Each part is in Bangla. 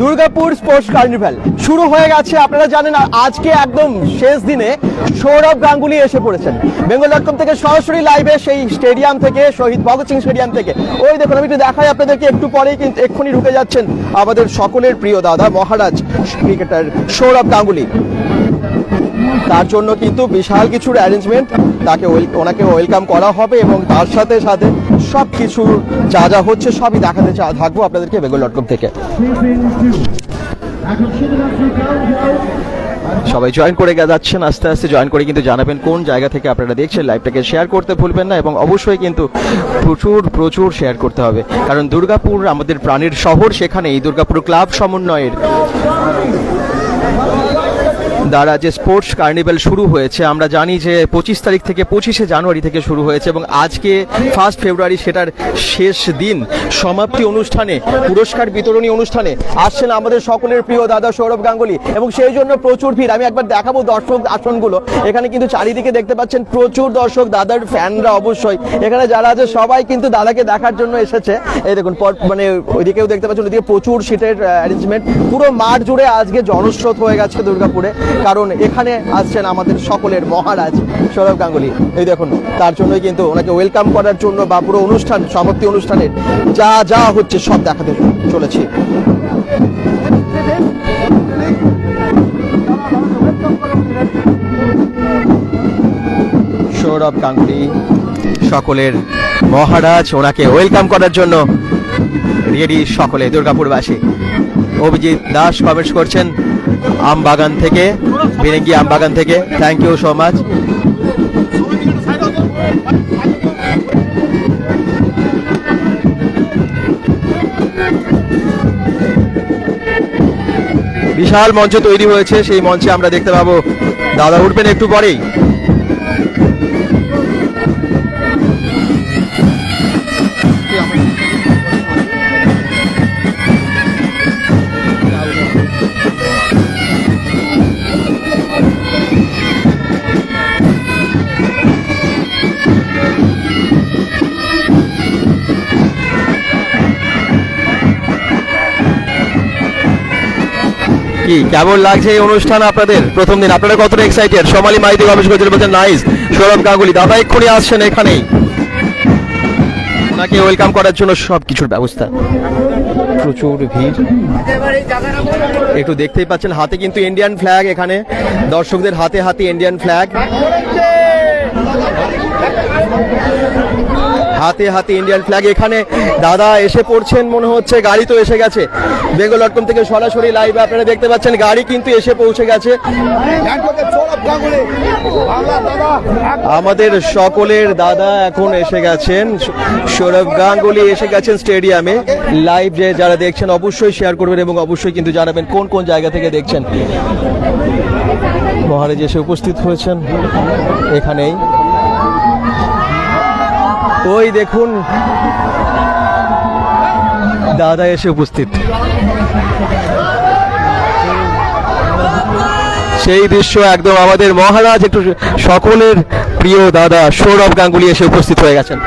দুর্গাপুর স্পোর্টস কার্নিভাল শুরু হয়ে গেছে। আপনারা জানেন আজকে একদম শেষ দিনে সৌরভ গাঙ্গুলি এসে পড়েছেন বেঙ্গল.com থেকে সরাসরি লাইভে সেই স্টেডিয়াম থেকে, শহীদ ভগৎ সিং স্টেডিয়াম থেকে। ওই দেখুন, আমি একটু দেখাই আপনাদেরকে, একটু পরেই কিন্তু এক্ষুনি ঢুকে যাচ্ছেন আমাদের সকলের প্রিয় দাদা মহারাজ ক্রিকেটার সৌরভ গাঙ্গুলি। তার জন্য কিন্তু বিশাল কিছুর অ্যারেঞ্জমেন্ট, ওনাকে ওয়েলকাম করা হবে এবং তার সাথে সাথে সব কিছু যা যা হচ্ছে সবই দেখাতে থাকবো আপনাদেরকে বেঙ্গল.com থেকে। সবাই জয়েন করে যাচ্ছেন, আস্তে আস্তে জয়েন করে কিন্তু জানাবেন কোন জায়গা থেকে আপনারা দেখছেন। লাইভটাকে শেয়ার করতে ভুলবেন না এবং অবশ্যই কিন্তু প্রচুর শেয়ার করতে হবে, কারণ দুর্গাপুর আমাদের প্রাণের শহর। সেখানে এই দুর্গাপুর ক্লাব সমন্বয়ের দ্বারা যে স্পোর্টস কার্নিভাল শুরু হয়েছে, আমরা জানি যে 25 তারিখ থেকে 25শে জানুয়ারি থেকে শুরু হয়েছে এবং আজকে 1 ফেব্রুয়ারি সেটার শেষ দিন। সমাপ্তি অনুষ্ঠানে, পুরস্কার বিতরণী অনুষ্ঠানে আসছেন আমাদের সকলের প্রিয় দাদা সৌরভ গাঙ্গুলি এবং সেই জন্য প্রচুর ভিড়। আমি একবার দেখাবো দর্শক আসনগুলো। এখানে কিন্তু চারিদিকে দেখতে পাচ্ছেন প্রচুর দর্শক, দাদার ফ্যানরা অবশ্যই এখানে যারা আছে সবাই কিন্তু দাদাকে দেখার জন্য এসেছে। এই দেখুন, মানে ওইদিকেও দেখতে পাচ্ছেন, ওইদিকে প্রচুর সিটের অ্যারেঞ্জমেন্ট। পুরো মাঠ জুড়ে আজকে জনস্রোত হয়ে গেছে দুর্গাপুরে, কারণ এখানে আসছেন আমাদের সকলের মহারাজ সৌরভ গাঙ্গুলি। এই দেখুন, তার জন্যই কিন্তু ওনাকে ওয়েলকাম করার জন্য বা পুরো অনুষ্ঠান, সমাপ্তি অনুষ্ঠানের যা যা হচ্ছে সব দেখাতে চলেছি। সৌরভ গাঙ্গুলি সকলের মহারাজ, ওনাকে ওয়েলকাম করার জন্য রেডি সকলে দুর্গাপুরবাসী। অভিজিৎ দাস কমেন্টস করছেন আমবাগান থেকে, বিরেঙ্গি আমবাগান থেকে, থ্যাংক ইউ সো মাচ। বিশাল মঞ্চ তৈরি হয়েছে, সেই মঞ্চে আমরা দেখতে পাবো দাদা উঠবেন একটু পরেই। কি কেমন লাগছে এই অনুষ্ঠান আপনাদের? প্রথম দিন আপনারা কতটা এক্সাইটেড? সোমালি মাইতি কমেন্ট করেছিল, বলছেন নাইস। সৌরভ গাঙ্গুলি দাদা এক্ষুনি আসছেন এখানেই, ওনাকে ওয়েলকাম করার জন্য সব কিছুর ব্যবস্থা। প্রচুর ভিড়, একটু দেখতেই পাচ্ছেন হাতে কিন্তু ইন্ডিয়ান ফ্ল্যাগ, এখানে দর্শকদের হাতে হাতে ইন্ডিয়ান ফ্ল্যাগ, হাতে হাতে ইন্ডিয়ান ফ্ল্যাগ। এখানে দাদা এসে পড়ছেন মনে হচ্ছে, গাড়ি তো এসে গেছে। বেঙ্গল.com থেকে সরাসরি লাইভ আপনারা দেখতে পাচ্ছেন, গাড়ি কিন্তু এসে পৌঁছে গেছে। আমাদের সকলের দাদা এখন এসে গেছেন, সৌরভ গাঙ্গুলি এসে গেছেন স্টেডিয়ামে। লাইভ যে যারা দেখছেন অবশ্যই শেয়ার করবেন এবং অবশ্যই কিন্তু জানাবেন কোন কোন জায়গা থেকে দেখছেন। মহারাজ এসে উপস্থিত হয়েছেন এখানেই। ওই দেখুন দাদা এসে উপস্থিত, সেই দৃশ্য একদম আমাদের মহারাজ, একটু সকলের প্রিয় দাদা সৌরভ গাঙ্গুলি এসে উপস্থিত হয়ে গেছেন।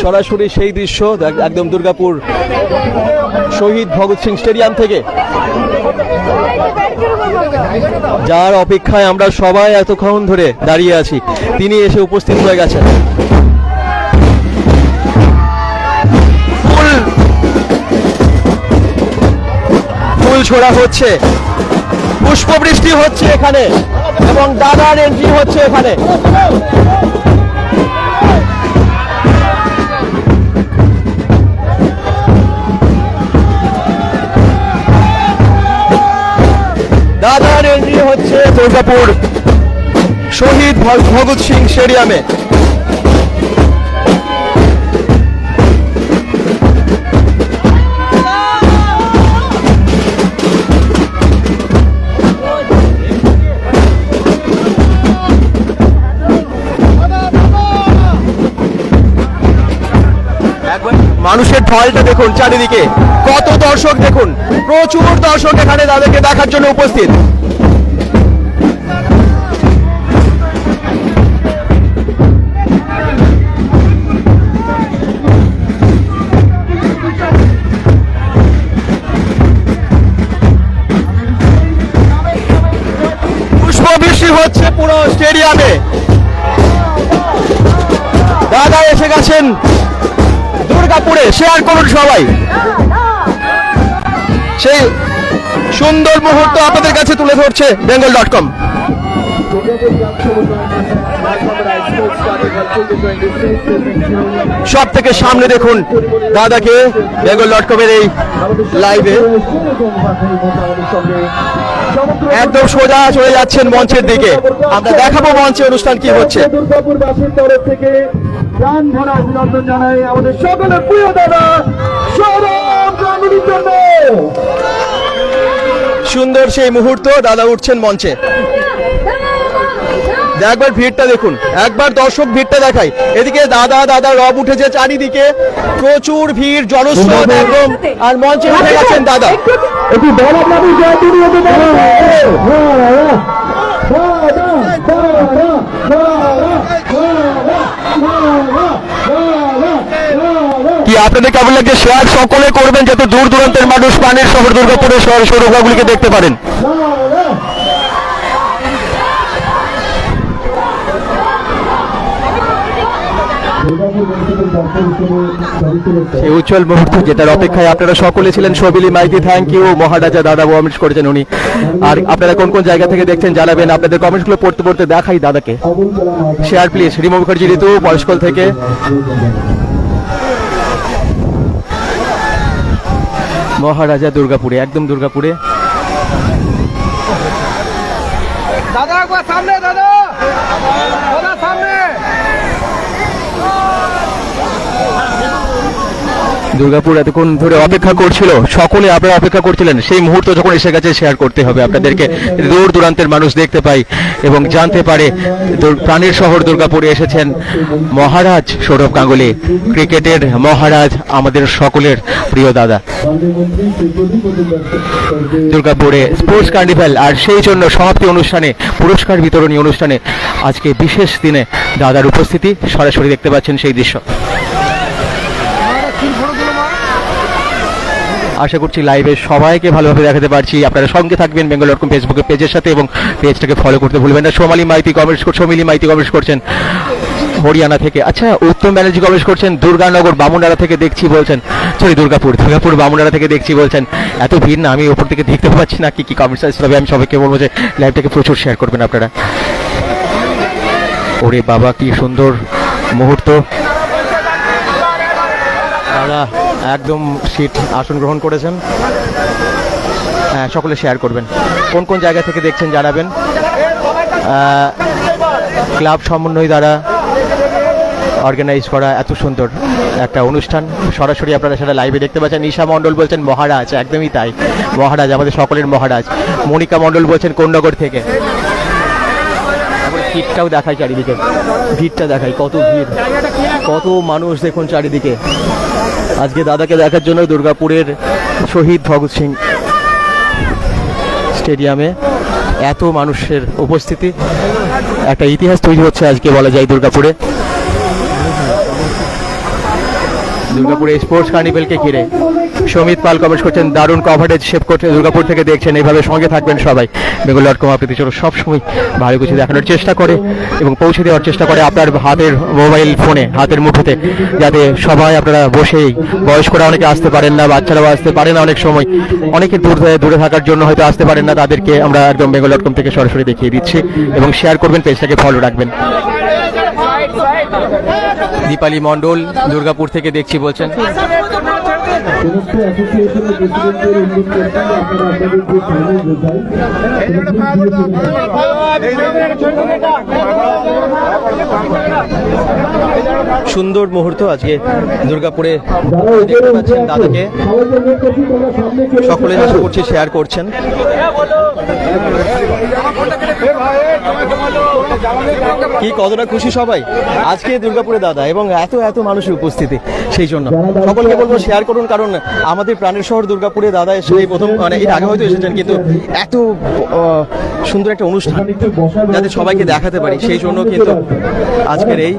সরাসরি সেই দৃশ্য একদম দুর্গাপুর শহীদ ভগৎ সিং স্টেডিয়াম থেকে, যার অপেক্ষায় আমরা সবাই এতক্ষণ ধরে দাঁড়িয়ে আছি, তিনি এসে উপস্থিত হয়ে গেছেন। ফুল ছোড়া হচ্ছে, পুষ্পবৃষ্টি হচ্ছে এখানে এবং দাদার এন্ট্রি হচ্ছে এখানে। দাদার এন্ট্রি হচ্ছে দুর্গাপুর শহীদ ভগৎ সিং স্টেডিয়ামে। মানুষের ঢলটা দেখুন, চারিদিকে কত দর্শক, দেখুন প্রচুর দর্শক এখানে দাদাকে দেখার জন্য উপস্থিত। পুরো স্টেডিয়ামে দাদা এসে গেছেন দুর্গাপুরে। শেয়ার করুন সবাই, সেই সুন্দর মুহূর্ত আপনাদের কাছে তুলে ধরছে bengal.com। সব থেকে সামনে দেখুন দাদাকে bengal.com এর এই লাইভে। একদম সোজা চলে যাচ্ছেন মঞ্চের দিকে, আমরা দেখাবো মঞ্চে অনুষ্ঠান কি হচ্ছে। দুর্গাপুরবাসীর তরফ থেকে প্রাণ ভরা অভিনন্দন জানাই আমাদের সকলের প্রিয় দাদা সৌরভ গাঙ্গুলির জন্য। সুন্দর সেই মুহূর্ত, দাদা উঠছেন মঞ্চে। একবার ভিড়টা দেখুন, একবার দর্শক ভিড়টা দেখাই। এদিকে দাদা দাদা রব উঠেছে চারিদিকে, প্রচুর ভিড়, জনস্রোত একদম। আর মঞ্চে উঠে গেছেন দাদা। একটু বল আপনাদের জয় তুলি হতে পারে। কি আপনাদের কেমন লাগছে? শেয়ার সকলে করবেন যাতে দূর দূরান্তের মানুষ প্রাণের শহর দুর্গাপুরের সৌরভগুলিকে দেখতে পারেন। সেই উজ্জ্বল মুহূর্ত যেটার অপেক্ষায় আপনারা সকলে ছিলেন। সবিলি মাইতি, থ্যাংক ইউ। মহারাজা দাদা কমেন্টস করেছেন উনি। আর আপনারা কোন কোন জায়গা থেকে দেখছেন জানাবেন। আপনাদের কমেন্টসগুলো পড়তে পড়তে দেখাই দাদাকে। Share please. রিমু মুখার্জি ঋতু পরশকল থেকে। মহারাজা দুর্গাপুরে, একদম দুর্গাপুরে। দাদা একবার সামনে, দাদা দাদা সামনে। দুর্গাপুর এতক্ষণ ধরে অপেক্ষা করছিল, সকলে আপনারা অপেক্ষা করছিলেন। সেই মুহূর্ত যখন এসে গেছে, শেয়ার করতে হবে আপনাদেরকে, দূর দূরান্তের মানুষ দেখতে পাই এবং জানতে পারে প্রাণের শহর দুর্গাপুরে এসেছেন মহারাজ সৌরভ গাঙ্গুলি, ক্রিকেটের মহারাজ, আমাদের সকলের প্রিয় দাদা। দুর্গাপুরে স্পোর্টস কার্নিভাল, আর সেই জন্য সমাপ্তি অনুষ্ঠানে, পুরস্কার বিতরণী অনুষ্ঠানে আজকে বিশেষ দিনে দাদার উপস্থিতি সরাসরি দেখতে পাচ্ছেন সেই দৃশ্য। আশা করছি লাইভে সবাইকে ভালোভাবে দেখাতে পারছি। আপনারা সঙ্গে থাকবেন bengal.com ফেসবুকের পেজের সাথে এবং পেজটাকে ফলো করতে ভুলবেন না। সোমালি মাইতি কমেন্টস করছেন হরিয়ানা থেকে। আচ্ছা, উত্তম ব্যানার্জি কমেন্টস করছেন দুর্গানগর বামুনডাড়া থেকে দেখছি বলছেন। সরি, দুর্গাপুর বামুনডাড়া থেকে দেখছি বলছেন। এত ভিড় না, আমি ওপর থেকে দেখতে পাচ্ছি না কি কমেন্টস আসছে, তবে আমি সবাইকে বলবো যে লাইভটাকে প্রচুর শেয়ার করবেন আপনারা। ওরে বাবা, কি সুন্দর মুহূর্ত। দাদা একদম সিট আসন গ্রহণ করেছেন। হ্যাঁ, সকলে শেয়ার করবেন। কোন কোন জায়গা থেকে দেখছেন জানাবেন। ক্লাব সমন্বয় দ্বারা অর্গানাইজ করা এত সুন্দর একটা অনুষ্ঠান সরাসরি আপনারা সেটা লাইভে দেখতে পাচ্ছেন। ঈশা মণ্ডল বলছেন মহারাজ, একদমই তাই, মহারাজ আমাদের সকলের মহারাজ। মনিকা মণ্ডল বলছেন কোন্নগর থেকে। ভিড়টাও দেখাই, চারিদিকে ভিড়টা দেখাই, কত ভিড়, কত মানুষ দেখুন চারিদিকে। আজকে দাদাকে দেখার জন্য দুর্গাপুরের শহীদ ভগৎ সিং স্টেডিয়ামে এত মানুষের উপস্থিতি, একটা ইতিহাস তৈরি হচ্ছে আজকে বলা যায় দুর্গাপুরে। দুর্গাপুরে স্পোর্টস কার্নিভেলকে ঘিরে সমিত পাল কমেন্ট করছেন দারুণ কভারেজ শেপ করছে, দুর্গাপুর থেকে দেখছেন। এইভাবে সঙ্গে থাকবেন সবাই। bengal.com আপনাদের জন্য সবসময় ভালো কিছু দেখানোর চেষ্টা করে এবং পৌঁছে দেওয়ার চেষ্টা করে আপনার হাতের মোবাইল ফোনে, হাতের মুঠোতে, যাতে সবাই আপনারা বসেই, বয়স্করা অনেকে আসতে পারেন না, বাচ্চারাও আসতে পারে না, অনেক সময় অনেকে দূরে থাকার জন্য হয়তো আসতে পারেন না, তাদেরকে আমরা একদম bengal.com থেকে সরাসরি দেখিয়ে দিচ্ছি এবং শেয়ার করবেন, পেজটাকে ফলো রাখবেন। দীপালি মণ্ডল দুর্গাপুর থেকে দেখছি বলছেন। সুন্দর মুহূর্ত আজকে দুর্গাপুরে দেখতে পাচ্ছেন দাদাকে, সকলে আশা করছি শেয়ার করছেন। কি কতটা খুশি সবাই আজকে দুর্গাপুরে দাদা এবং এত এত মানুষের উপস্থিতি, সেই জন্য সকলকে বলবো শেয়ার করুন, কারণ আমাদের প্রাণের শহর দুর্গাপুরে দাদা এসে এই প্রথম, মানে এর আগে হয়তো এসেছেন, কিন্তু এত সুন্দর একটা অনুষ্ঠান যাতে সবাইকে দেখাতে পারি, সেই জন্য কিন্তু আজকের এই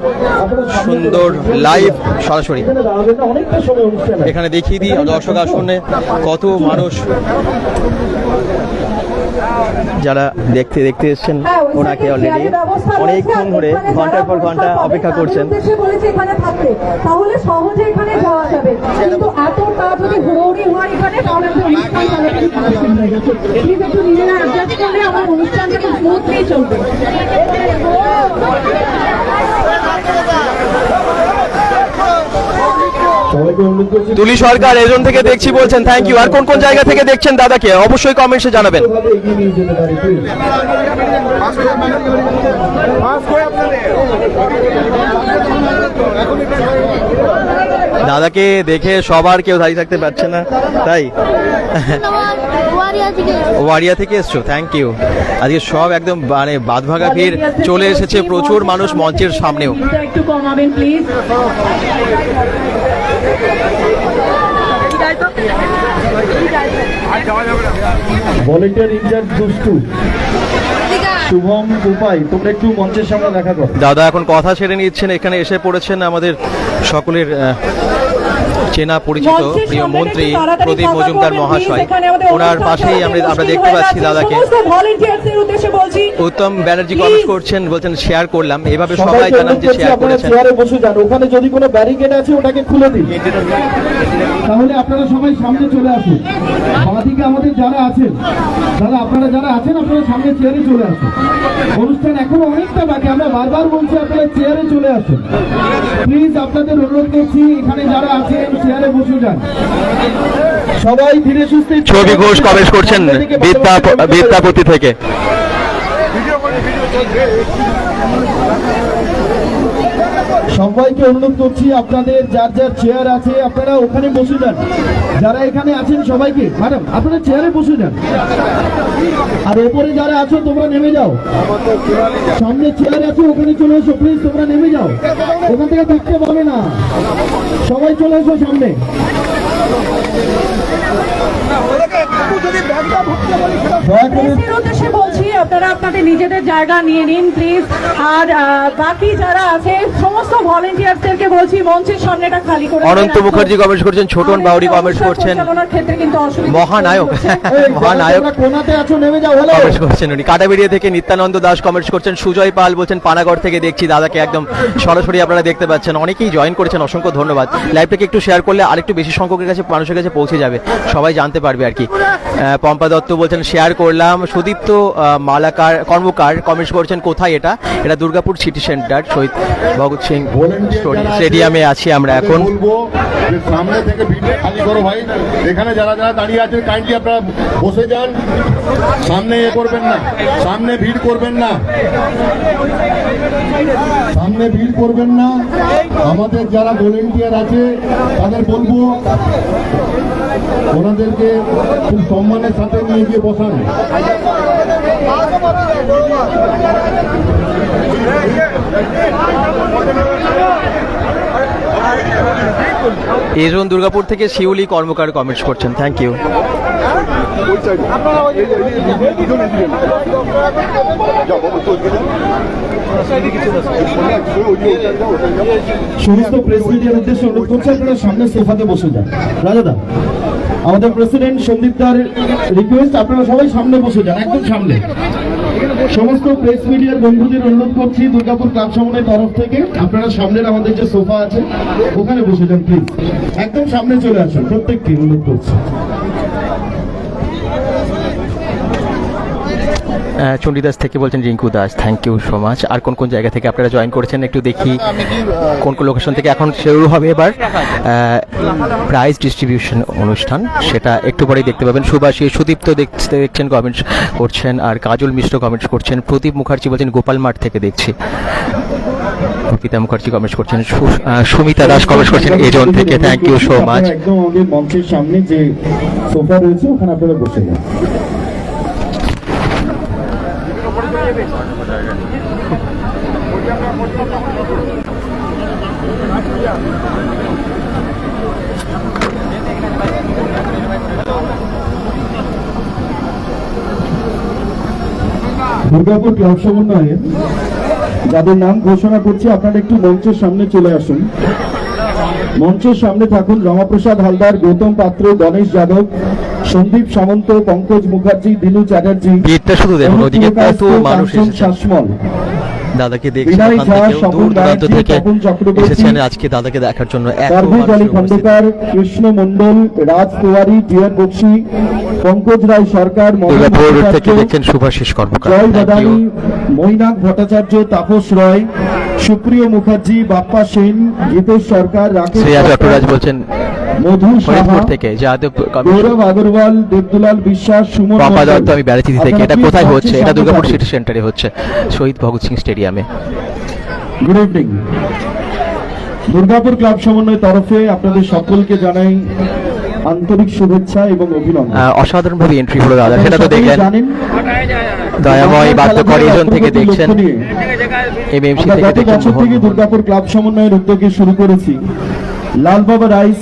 সুন্দর লাইভ সরাসরি এখানে দেখিয়ে দিই। দর্শক আসনে কত মানুষ যারা দেখতে এসেছেন ওনাকে অলরেডি অনেকক্ষণ ধরে ঘন্টার পর ঘন্টা অপেক্ষা করছেন। বলেছে এখানে থাকতে, তাহলে সহজে এখানে যাওয়া যাবে, কিন্তু এতটা যদি হুড়োহুড়ি হয় এখানে তাহলে আমাদের অনুষ্ঠান তাড়াতাড়ি কমপ্লিট হয়ে গেছে। প্লিজ একটু নিজেরা অ্যাডজাস্ট করলে আমার অনুষ্ঠানটা খুব স্মুথলি চলবে। সবাইকে অনুরোধ করছি তুলি সরকার এজন থেকে দেখছি বলছেন, থ্যাংক ইউ। আর কোন কোন জায়গা থেকে দেখছেন দাদাকে অবশ্যই কমেন্টসে জানাবেন। ভাবে এগিয়ে নিয়ে যেতে পারি প্লিজ। দাদাকে দেখে সবার কেউ দাঁড়িয়ে থাকতে পারছে না, তাই ওয়ারিয়া থেকে এসছো, থ্যাংক ইউ। আজকে সব একদম মানে বাদভাগা ভিড় চলে এসেছে, প্রচুর মানুষ মঞ্চের সামনেও। একটু কমাবেন প্লিজ। ভলেন্টিয়ার ইনচার্জ দুষ্টু শুভম উপায়, তোমরা একটু মঞ্চের সামনে দেখা করো। দাদা এখন কথা ছেড়ে নিচ্ছেন, এখানে এসে পড়েছেন আমাদের সকলের চেনা পরিচিত প্রিয় মন্ত্রী প্রদীপ মজুমদার মহাশয়। ওনার পাশেই আমরা দেখতে পাচ্ছি দাদাকে। উত্তম ব্যানার্জি কমেন্ট করছেন, বলছেন শেয়ার করলাম, এভাবে সবাই জানান যে শেয়ার করেছেন। চেয়ারে বসে যান, ওখানে যদি কোনো ব্যারিকেড আছে ওটাকে খুলে দিন, তাহলে আপনারা সবাই সামনে চলে আসুন। বাঁদিকে আমাদের যারা আছেন, দাদা আপনারা যারা আছেন আপনারা সামনে চেয়ারে চলে আসুন। অনুষ্ঠান এখনো অনেকটা বাকি, আমরা বারবার বলছি আপনারা চেয়ারে চলে আসুন প্লিজ। আপনাদের অনুরোধ করছি এখানে যারা আছেন চেয়ারে বসে যান, সবাই ধীরে সুস্থে। ছবি ঘোষ কমেন্ট করছেন বিদ্যাপতি থেকে। সবাইকে অনুরোধ করছি আপনাদের যার যার চেয়ার আছে আপনারা ওখানে বসে যান। যারা এখানে আছেন সবাইকে, ম্যাডাম আপনারা চেয়ারে বসে যান। আর ওপরে যারা আছো তোমরা নেমে যাও, সামনে চেয়ার আছে ওখানে চলে এসো প্লিজ, তোমরা নেমে যাও, ওখান থেকে থাকতে পারবে না, সবাই চলে এসো সামনে। দয়া করে উদ্দেশ্যে বলছি আপনারা আপনাদের নিজেদের জায়গা নিয়ে নিন প্লিজ। আর বাকি যারা আছে সমস্ত ভলেন্টিয়ারদেরকে বলছি মঞ্চের সামনেটা খালি করে দিন। অনন্ত মুখার্জি কমেন্ট করছেন, ছোটন বাউরি কমেন্ট করছেন, ক্ষেত্রে কিন্তু অসুবিধা মহানায়ক মহানায়ক তোমরা কোনাতে আছো নেমে যাও। হ্যালো কমেন্ট করছেন উনি। কাটাবেড়িয়া থেকে নিত্যানন্দ দাস কমেন্ট করছেন, সুজয় পাল বলছেন পানাগড় থেকে দেখছি দাদাকে একদম সরাসরি আপনারা দেখতে পাচ্ছেন। অনেকেই জয়েন করেছেন, অসংখ্য ধন্যবাদ। লাইভটাকে একটু শেয়ার করলে আরেকটু বেশি সংখ্যকের কাছে মানুষের কাছে পৌঁছে যাবে, সবাই জানতে পারবে আর কি। পম্পা দত্ত বলছেন শেয়ার করলাম। সুদীপ্ত মালাকার কর্মকার কমেন্ট করছেন, কোথায় এটা? এটা দুর্গাপুর সিটি সেন্টার শহীদ ভগৎ সিং স্টেডিয়ামে আছি আমরা এখন। বলবো যে সামনে থেকে ভিড় খালি করো ভাই, এখানে যারা যারা দাঁড়িয়ে আছেন কাইন্ডলি আপনারা বসে যান, সামনে করবেন না, সামনে ভিড় করবেন না, সামনে ভিড় করবেন না। আমাদের যারা ভলেন্টিয়ার আছে তাদের বলবো ওনাদেরকে খুব সম্মানের সাথে নিয়ে গিয়ে বসান। এজন দুর্গাপুর থেকে শিউলি কর্মকার কমেন্টস করছেন, থ্যাংক ইউ। সমস্ত প্রেস মিডিয়ার উদ্দেশ্যে অনুরোধ করছি আপনারা সামনে সোফাতে বসে যান। রাজাদা আমাদের প্রেসিডেন্ট সন্দীপ দার রিকোয়েস্ট, আপনারা সবাই সামনে বসে যান, একদম সামনে। সমস্ত প্রেস মিডিয়ার বন্ধুদের অনুরোধ করছি দুর্গাপুর ক্লাব সমন্বয়ের তরফ থেকে আপনারা সামনের আমাদের যে সোফা আছে ওখানে বসে যান প্লিজ, একদম সামনে চলে আসুন, প্রত্যেককে অনুরোধ করছি। চণ্ডীদাস থেকে বলছেন Rinku Das, thank you so much. আর কোন কোন জায়গা থেকে আপনারা জয়েন করেছেন একটু দেখি, কোন কোন লোকেশন থেকে। এখন শুরু হবে এবার প্রাইজ ডিস্ট্রিবিউশন অনুষ্ঠান, সেটা একটু পরেই দেখতে পাবেন। সুভাষী সুদীপ্ত দেখছেন কমেন্টস করছেন, আর কাজল মিশ্র কমেন্টস করছেন। প্রদীপ মুখার্জি বলছেন গোপাল মাঠ থেকে দেখছি। অর্পিতা মুখার্জি কমেন্টস করছেন। সুমিতা দাস কমেন্টস করছেন এজন থেকে, থ্যাংক ইউ সো মাচ। একদম আমাদের মঞ্চের সামনে যে সোফা রয়েছে ওখানে আপনারা বসে যান। দুর্গাপুর ক্লাব সমন্বয়ে যাদের নাম ঘোষণা করছি আপনারা একটু মঞ্চের সামনে চলে আসুন। মঞ্চের সামনে থাকুন রমাপ্রসাদ হালদার, গৌতম পাত্র, গণেশ যাদব, সন্দীপ সামন্ত, পঙ্কজ মুখার্জি, দিনু চ্যাটার্জি, ভিড়টা শুধু দেখুন, ওদিকে কত মানুষ কাঞ্চন এসেছে শাসমল, দাদাকে দেখছেন, বিনয় ওখান ঝা, থেকেও স্বপন দূর দূরান্ত ব্যানার্জি, থেকে তপন চক্রবর্তী, এসেছেন আজকে দাদাকে দেখার জন্য। এত পারভেজ আলী মানুষের উপস্থিতি। খন্দকার, কৃষ্ণ মন্ডল, রাজ তিওয়ারি, ডিয়ার বক্সি, পঙ্কজ রায় সরকার, মদন দুর্গাপুর থেকে ভট্টাচার্য, দেখছেন শুভাশিস কর্মকার। জয় Thank you. বাদানি, মৈনাক ভট্টাচার্য, তাপস রয়, সুপ্রিয় মুখার্জি, বাপ্পা সেন, গীতেশ সরকার, রাকেশ শ্রেয়া সরকার, চট্টরাজ বলছেন মধু সাহা, ফরিদপুর থেকে, যাদব গৌরব আগরওয়াল, দেবদুলাল বিশ্বাস, সুমন পম্পা মণ্ডল। দত্ত, আমি ব্যারাচিতি থেকে। এটা আপনারা কোথায় please হচ্ছে? এটা মঞ্চের দুর্গাপুর সামনে সিটি সেন্টারে হচ্ছে, শহীদ ভগৎ সিং স্টেডিয়ামে। Good evening. দুর্গাপুর ক্লাব সমন্বয় তরফে আপনাদের সকলকে জানাই আন্তরিক শুভেচ্ছা এবং অভিনন্দন। অসাধারণ ভাবে এন্ট্রি হলো দাদা, সেটা তো সকলেই দেখলেন। জানেন দয়াময় বাদ্যকর এই জন থেকে দেখছেন, লক্ষ্য নিয়ে এমএমসি আমরা থেকে গত দেখছেন বছর থেকে দুর্গাপুর ক্লাব সমন্বয়ের উদ্যোগে শুরু করেছি লাল বাবা রাইস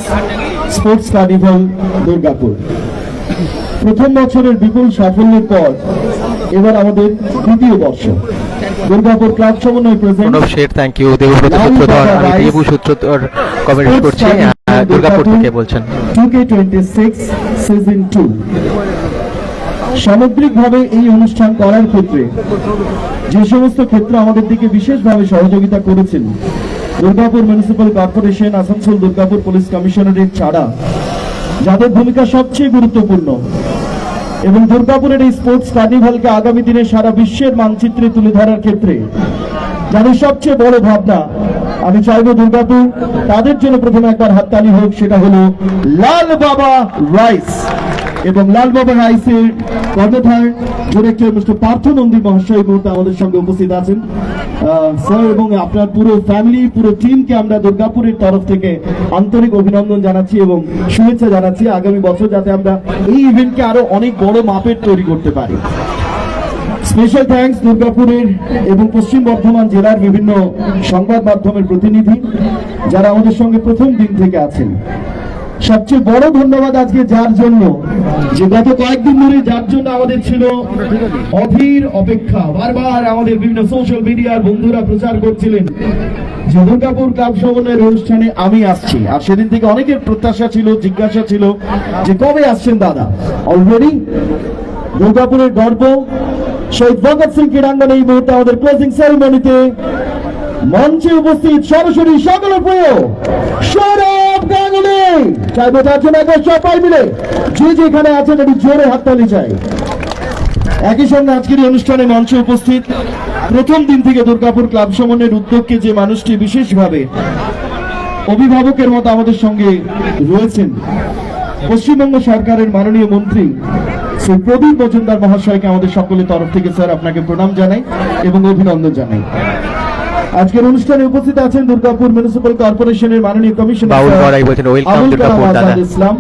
স্পোর্টস কার্নিভাল দুর্গাপুর। প্রথম বছরের বিপুল সাফল্যের পর এবার আমাদের তৃতীয় বর্ষ। Durgapur club Samanway present Pranab Sheth, thank you. Debabrata Sutradhar, আমি দেবু সূত্রধর কমেন্ট করছি, দুর্গাপুর থেকে বলছেন। 2K26 সিজন 2 সামগ্রিকভাবে এই অনুষ্ঠান করার ক্ষেত্রে যে সমস্ত ক্ষেত্র আমাদের দিকে বিশেষভাবে সহযোগিতা করেছেন, Durgapur municipal corporation, Asansol Durgapur police commissionerate ছাড়া যাদের ভূমিকা সবচেয়ে গুরুত্বপূর্ণ এবং দুর্গাপুরের এই স্পোর্টস কার্নিভালকে আগামী দিনে সারা বিশ্বের মানচিত্রে তুলে ধরার ক্ষেত্রে যাদের সবচেয়ে বড় ভাবনা, আমি চাইবো দুর্গাপুর তাদের জন্য প্রথমে একবার হাততালি হোক। সেটা হলো লাল বাবা রাইস এবং লাল বাবা রাইসের কর্ণধার ডিরেক্টর মিস্টার পার্থ নন্দী মহাশয় এই মুহূর্তে আমাদের সঙ্গে উপস্থিত আছেন। স্যার এবং আপনার পুরো ফ্যামিলি, পুরো টিমকে আমরা দুর্গাপুরের তরফ থেকে আন্তরিক অভিনন্দন জানাচ্ছি এবং শুভেচ্ছা জানাচ্ছি আগামী বছর যাতে আমরা এই ইভেন্টকে আরো অনেক বড় মাপের তৈরি করতে পারি। স্পেশাল থ্যাঙ্কস দুর্গাপুরের এবং পশ্চিম বর্ধমান জেলার বিভিন্ন সংবাদ মাধ্যমের প্রতিনিধি যারা আমাদের সঙ্গে প্রথম দিন থেকে আছেন। সবচেয়ে বড় ধন্যবাদ আজকে যার জন্য, যে গত কয়েকদিন ধরে যার জন্য আমাদের ছিল অধীর অপেক্ষা। বারবার আমাদের বিভিন্ন সোশ্যাল মিডিয়ার বন্ধুরা প্রচার করছিলেন যে দুর্গাপুর ক্লাব সমন্বয়ের অনুষ্ঠানে আমি আসছি, আর সেদিন থেকে অনেকের প্রত্যাশা ছিল, জিজ্ঞাসা ছিল যে কবে আসছেন দাদা। অলরেডি দুর্গাপুরের গর্ব শহীদ ভগৎ সিং ক্রীড়াঙ্গনে এই মুহূর্তে আমাদের ক্লোজিং সেরিমনিতে মঞ্চে উপস্থিত সরাসরি সকলের প্রিয় সৌরভ গাঙ্গুলি। চাইবো তার জন্য একবার সবাই মিলে যে যেখানে আছেন একটু জোরে হাততালি চাই। একই সঙ্গে আজকের এই অনুষ্ঠানে মঞ্চে উপস্থিত প্রথম দিন থেকে দুর্গাপুর ক্লাব সমন্বয়ের উদ্যোগকে যে মানুষটি বিশেষভাবে অভিভাবকের মতো আমাদের সঙ্গে রয়েছেন, পশ্চিমবঙ্গ সরকারের মাননীয় মন্ত্রী শ্রী প্রদীপ মজুমদার মহাশয়কে আমাদের সকলের তরফ থেকে স্যার আপনাকে প্রণাম জানাই এবং অভিনন্দন জানাই। আজকের অনুষ্ঠানে উপস্থিত আছেন দুর্গাপুর মিউনিসিপ্যাল কর্পোরেশনের মাননীয় কমিশনার বাউল গড়াই বলছেন, ওয়েলকাম আবুল কালাম দুর্গাপুর দাদা। আজাদ ইসলাম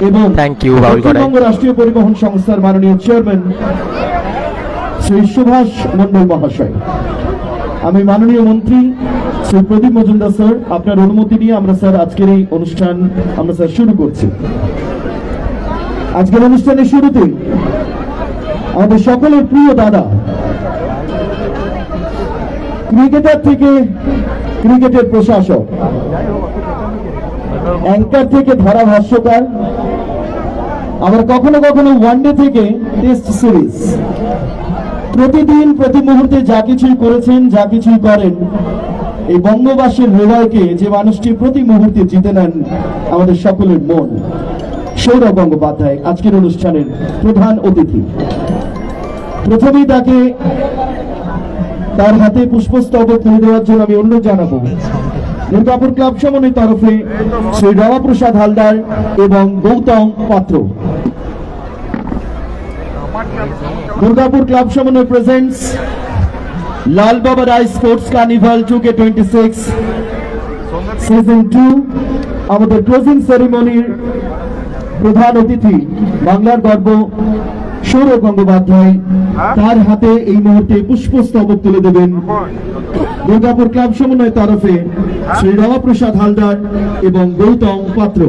এবং Thank you, বাউল গড়াই। পশ্চিমবঙ্গ রাষ্ট্রীয় পরিবহন সংস্থার মাননীয় চেয়ারম্যান শ্রী সুভাষ মন্ডল মহাশয়। আমি মাননীয় মন্ত্রী শ্রী প্রদীপ মজুমদার স্যার, আপনার অনুমতি নিয়ে আমরা স্যার আজকের এই অনুষ্ঠান আমরা স্যার শুরু করছি। আজকের অনুষ্ঠানের শুরুতে আমাদের সকলের প্রিয় দাদা, ক্রিকেটার থেকে ক্রিকেটের প্রশাসক, অ্যাঙ্কার থেকে ধারাভাষ্যকার, আবার কখনো কখনো ওয়ানডে থেকে টেস্ট সিরিজ, প্রতিদিন প্রতি মুহূর্তে যা কিছুই করেছেন, যা কিছুই করেন, এই বঙ্গবাসীর হৃদয়কে যে মানুষটি প্রতি মুহূর্তে জিতে নেন আমাদের সকলের মন, সৌরভ গঙ্গোপাধ্যায় আজকের অনুষ্ঠানের প্রধান অতিথি। প্রথমেই তাকে তার হাতে পুষ্পস্তবক তুলে দেওয়ার জন্য আমি অনুরোধ জানাবো দুর্গাপুর ক্লাব সমন্বয়ের তরফে শ্রী রমাপ্রসাদ হালদার এবং গৌতম পাত্র। দুর্গাপুর ক্লাব সমন্বয় প্রেজেন্টস লাল বাবা রায় স্পোর্টস কার্নিভাল 2K26 সিজন 2। আমাদের ক্লোজিং সেরিমনির প্রধান অতিথি বাংলার গর্ব সৌরভ গঙ্গোপাধ্যায়, তার হাতে এই মুহূর্তে পুষ্পস্তবক তুলে দেবেন দুর্গাপুর ক্লাব সমন্বয়ের তরফে শ্রী রমাপ্রসাদ হালদার এবং গৌতম পাত্র।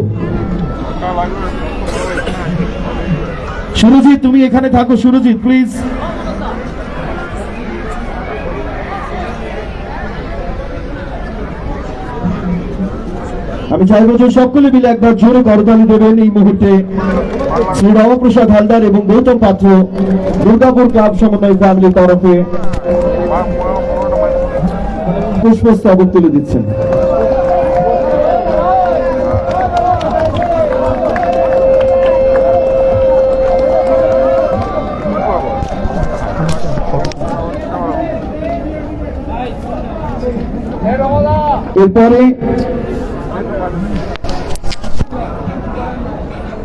সুরজিৎ, তুমি এখানে থাকো। সুরজিৎ প্লিজ। আমি চাইবো যে সকলে মিলে একবার জোরে করতালি দেবেন এই মুহূর্তে শ্রী রামপ্রসাদ হালদার এবং গৌতম পাত্র দুর্গাপুর ক্লাব সমন্বয় ফ্যামিলির তরফে পুষ্পস্তবক তুলে দিচ্ছেন। এরপরে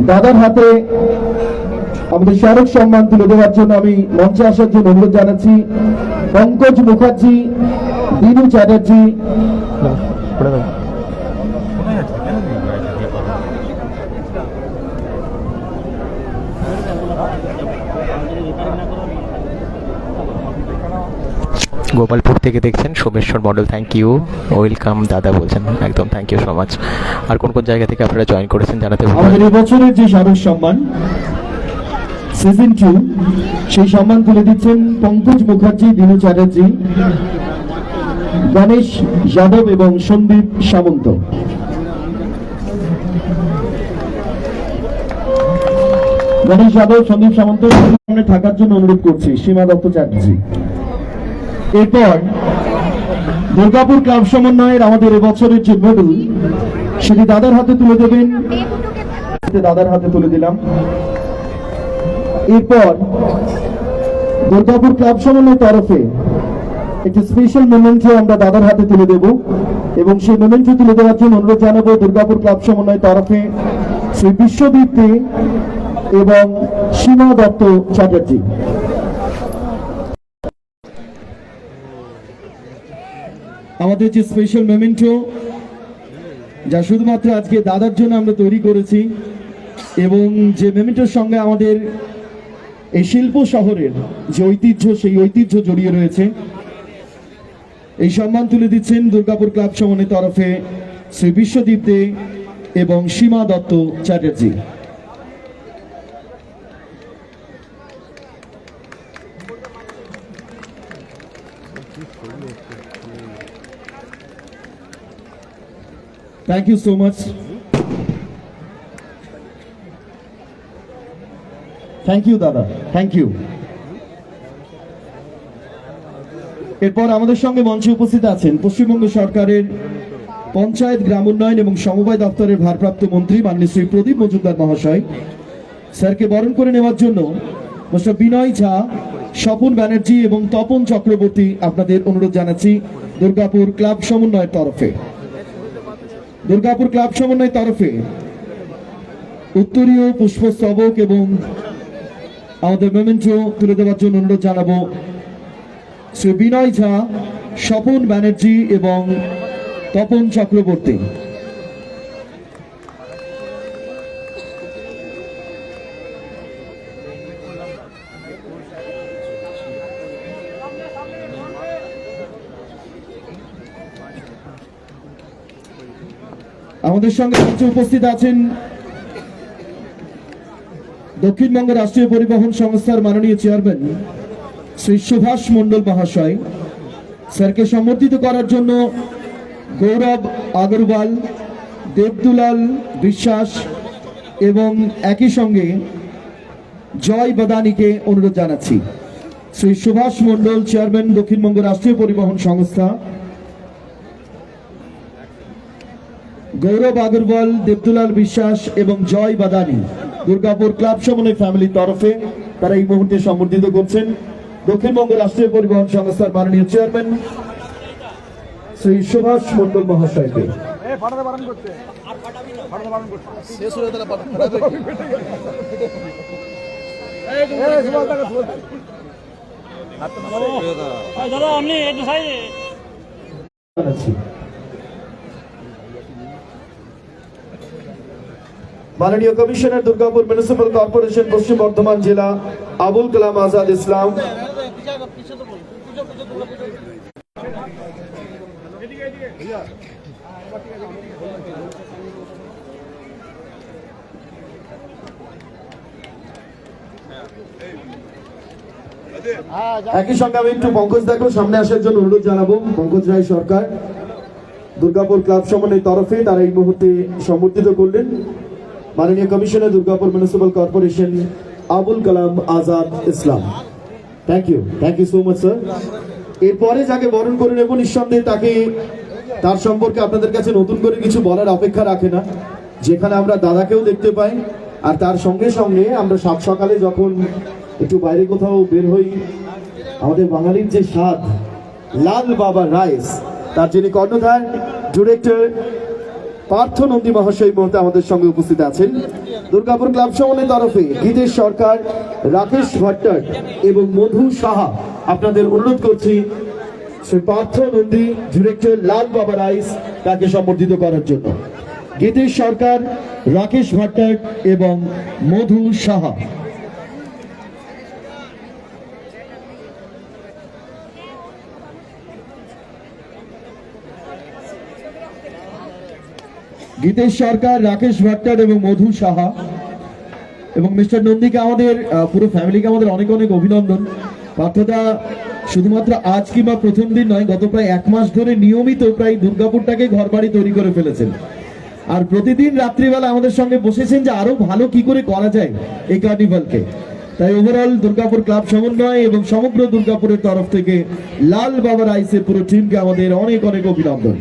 দাদার হাতে আমাদের স্মারক সম্মান তুলে দেওয়ার জন্য আমি মঞ্চে আসার জন্য অনুরোধ জানাচ্ছি পঙ্কজ মুখার্জি, দিনু চ্যাটার্জি, গোপালপুর থেকে দেখছেন সোমেশ্বর মণ্ডল, থ্যাংক ইউ, ওয়েলকাম দাদা বলছেন, একদম থ্যাংক ইউ সো মাচ। আর কোন কোন জায়গা থেকে আপনারা জয়েন করেছেন জানাতে ভুলবেন না। আমাদের এবছরের যে স্মারক সম্মান সিজন 2 সেই সম্মান তুলে দিচ্ছেন পঙ্কজ মুখার্জি, দিনু চ্যাটার্জি, গণেশ যাদব এবং সন্দীপ সামন্ত। গণেশ যাদব, সন্দীপ সামন্ত সামনে থাকার জন্য অনুরোধ করছি সীমা দত্ত চ্যাটার্জি। এরপর দুর্গাপুর ক্লাব সমন্বয়ের আমাদের এবছরের যে মেডেল সেটি দাদার হাতে তুলে দেবেন, দাদার হাতে তুলে দিলাম। এরপর দুর্গাপুর ক্লাব সমন্বয়ের তরফে একটি স্পেশাল মোমেন্টও আমরা দাদার হাতে তুলে দেব এবং সেই মোমেন্টও তুলে দেওয়ার জন্য অনুরোধ জানাবো দুর্গাপুর ক্লাব সমন্বয়ের তরফে শ্রী বিশ্বদীপ দে এবং সীমা দত্ত চ্যাটার্জি। আমাদের যে স্পেশাল মোমেন্টো যা শুধুমাত্র আজকে দাদার জন্য আমরা তৈরি করেছি এবং যে মোমেন্টোর সঙ্গে আমাদের এই শিল্প শহরের যে ঐতিহ্য সেই ঐতিহ্য জড়িয়ে রয়েছে, এই সম্মান তুলে দিচ্ছেন দুর্গাপুর ক্লাব সমন্বয়ের তরফে শ্রী বিশ্বদীপ দে এবং Seema Dutta Chatterjee. Thank you so much. Thank you দাদা, থ্যাংক ইউ। এরপর আমাদের সঙ্গে মঞ্চে উপস্থিত আছেন পশ্চিমবঙ্গ সরকারের পঞ্চায়েত, গ্রাম উন্নয়ন এবং সমবায় দপ্তরের ভারপ্রাপ্ত মন্ত্রী মাননীয় শ্রী প্রদীপ মজুমদার মহাশয়। স্যারকে বরণ করে নেওয়ার জন্য মিস্টার বিনয় ঝা, স্বপন ব্যানার্জি এবং তপন চক্রবর্তী আপনাদের অনুরোধ জানাচ্ছি দুর্গাপুর ক্লাব সমন্বয়ের তরফে। দুর্গাপুর ক্লাব সমন্বয়ের তরফে উত্তরীয় পুষ্পস্তবক এবং আমাদের মোমেন্টো তুলে দেওয়ার জন্য অনুরোধ জানাবো শ্রী বিনয় ঝা, স্বপন ব্যানার্জি এবং তপন চক্রবর্তী। আমাদের সঙ্গে মঞ্চে উপস্থিত আছেন দক্ষিণবঙ্গ রাষ্ট্রীয় পরিবহন সংস্থার মাননীয় চেয়ারম্যান শ্রী সুভাষ মণ্ডল মহাশয়। স্যারকে সম্বর্ধিত করার জন্য গৌরব আগরওয়াল, দেবদুলাল বিশ্বাস এবং একই সঙ্গে জয় বাদানিকে অনুরোধ জানাচ্ছি। শ্রী সুভাষ মণ্ডল, চেয়ারম্যান দক্ষিণবঙ্গ রাষ্ট্রীয় পরিবহন সংস্থা, গৌরব আগরওয়াল, দেবদুলাল বিশ্বাস এবং জয় বাদানি দুর্গাপুর ক্লাব সমন্বয় ফ্যামিলির তরফে তারা এই মুহূর্তে সম্বর্ধিত করছেন দক্ষিণবঙ্গ রাষ্ট্রীয় পরিবহন সংস্থার মাননীয় চেয়ারম্যান শ্রী সুভাষ মণ্ডল মহাশয়কে। মাননীয় কমিশনার দুর্গাপুর মিউনিসিপাল কর্পোরেশন পশ্চিম বর্ধমান জেলা আবুল কালাম আজাদ ইসলাম, একই সঙ্গে আমি একটু পঙ্কজ দেখো সামনে আসার জন্য অনুরোধ জানাবো। পঙ্কজ রায় সরকার দুর্গাপুর ক্লাব সমন্বয়ের তরফে তারা এই মুহূর্তে সম্বর্ধিত করলেন মাননীয় commissioner Durgapur municipal corporation Abul Kalam Azad Islam. Thank you so much sir. এরপরে যাকে বরণ করে নেব নিঃসন্দেহে তাকে, তার সম্পর্কে আপনাদের কাছে নতুন করে কিছু বলার অপেক্ষা রাখে না, যেখানে আমরা দাদাকেও দেখতে পাই, আর তার সঙ্গে সঙ্গে আমরা সাত সকালে যখন একটু বাইরে কোথাও বের হই, আমাদের বাঙালির যে স্বাদ লাল বাবা রাইস, তার যিনি কর্ণধার ডিরেক্টর পার্থ নন্দী মহাশয় মুহূর্তে আমাদের সঙ্গে উপস্থিত আছেন। দুর্গাপুর ক্লাব সমন্বয়ের তরফে গীতেশ সরকার, রাকেশ ভট্টার এবং মধু সাহা আপনাদের অনুরোধ করছি শ্রী পার্থ নন্দী ডিরেক্টর লাল বাবা রাইস তাকে সম্বর্ধিত করার জন্য। গীতেশ সরকার, রাকেশ ভট্টার এবং মধু সাহা। গীতেশ সরকার, রাকেশ ভট্টার এবং মধু সাহা এবং মিস্টার নন্দীকে আমাদের পুরো ফ্যামিলিকে আমাদের অনেক অনেক অভিনন্দন। পার্থদা শুধুমাত্র আজ কিংবা প্রথম দিন নয়, গত প্রায় 1 মাস ধরে নিয়মিত প্রায় দুর্গাপুরটাকে ঘরবাড়ি তৈরি করে ফেলেছেন, আর প্রতিদিন রাত্রিবেলা আমাদের সঙ্গে বসেছেন যে আরো ভালো কি করে করা যায় এই কার্নিভালকে। তাই ওভারঅল দুর্গাপুর ক্লাব সমন্বয় এবং সমগ্র দুর্গাপুরের তরফ থেকে লাল বাবা রাইসের পুরো টিমকে আমাদের অনেক অনেক অভিনন্দন।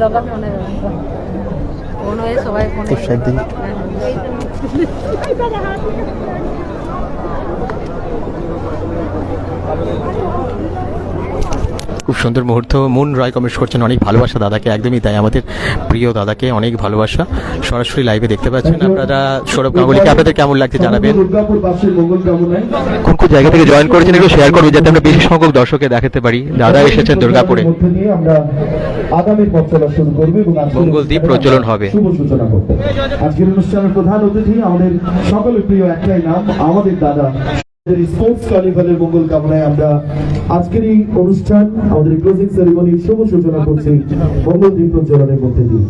দাদা ফোনে ফোন হয়ে সবাই ফোনে খুব সুন্দর মুহূর্ত। মুন রায় কমেন্ট করছেন অনেক ভালোবাসা দাদাকে, একদমই তাই, আমাদের প্রিয় দাদাকে অনেক ভালোবাসা। সরাসরি লাইভে দেখতে পাচ্ছেন আপনারা। সৌরভ গাঙ্গুলিকে আপনাদের কেমন লাগছে জানাবেন। কোন কোন জায়গা থেকে জয়েন করেছেন একটু শেয়ার করবেন, যাতে আমরা বেশি সংখ্যক দর্শককে দেখাতে পারি। দাদা এসেছেন দুর্গাপুরে, আগামী পথ চলা শুরু করবে এবং মঙ্গল দ্বীপ প্রজ্বলন হবে। শুভ সূচনা করবে। আজকের অনুষ্ঠানের প্রধান অতিথি আমাদের সকলের প্রিয় একটাই নাম, আমাদের দাদা। স্পোর্টস কার্নিভালের মঙ্গল কামনায় আমরা আজকের এই অনুষ্ঠান, আমাদের ক্লোজিং সেরিমনির শুভ সূচনা করছি মঙ্গল দ্বীপ প্রজ্বলনের মধ্যে দিয়ে।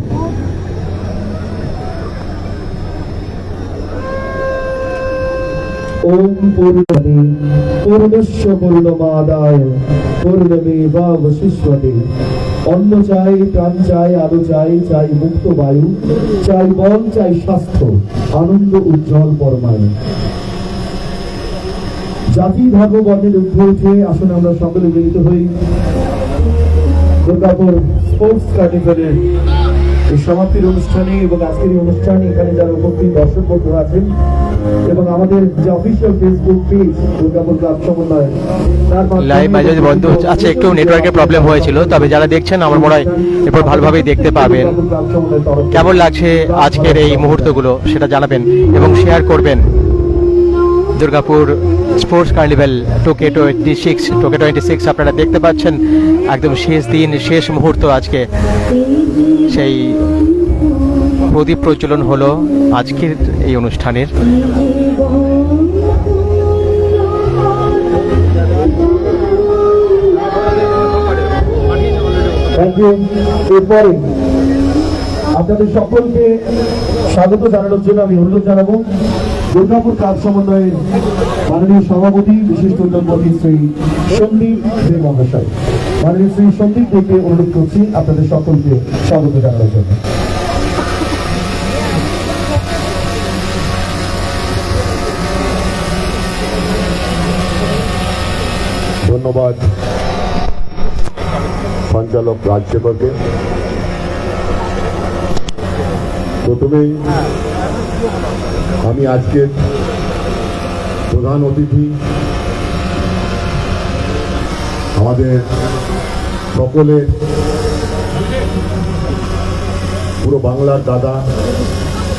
ওম পূর্ণমে পূর্ণস্য পূর্ণমাদায় পূর্ণমেবাবশিষ্যতে। অন্ন চাই, প্রাণ চাই, আলো চাই, চাই মুক্ত বায়ু, চাই বল, চাই স্বাস্থ্য, আনন্দ উজ্জ্বল পরমায়ু। জাতি ধর্ম বর্ণের ঊর্ধ্বে উঠে আসুন আমরা সকলে মিলিত হই দুর্গাপুর স্পোর্টস কার্নিভালের এই সমাপ্তির অনুষ্ঠানে এবং আজকের এই অনুষ্ঠানে এখানে যারা উপস্থিত দর্শক বন্ধু আছেন এবং আমাদের যে official Facebook page Durgapur club সমন্বয়, লাইভ মাঝে মাঝে বন্ধ হচ্ছে। আচ্ছা, একটু নেটওয়ার্কের প্রবলেম হয়েছিল, তবে যারা দেখছেন আমার মনে হয় এরপর ভালোভাবেই দেখতে পাবেন। কেমন লাগছে আজকের এই মুহূর্তগুলো সেটা জানাবেন এবং শেয়ার করবেন। দুর্গাপুর স্পোর্টস কার্নিভাল টোকে 26 আপনারা দেখতে পাচ্ছেন, একদম শেষ দিন, শেষ মুহূর্ত আজকে। সেই প্রদীপ প্রজ্বলন হলো আজকের এই অনুষ্ঠানের। এরপরে আপনাদের সকলকে স্বাগত জানানোর জন্য আমি অনুরোধ জানাবো দুর্গাপুর ক্লাব সমন্বয়ের মাননীয় সভাপতি বিশিষ্ট উদ্যোগপতি শ্রী সন্দীপ দে মহাশয়। মাননীয় শ্রী সন্দীপ দেকে অনুরোধ করছি আপনাদের সকলকে স্বাগত জানানোর জন্য। ধন্যবাদ সঞ্চালক রাজশেখরকে। প্রথমেই আমি আজকের প্রধান অতিথি আমাদের সকলের পুরো বাংলার দাদা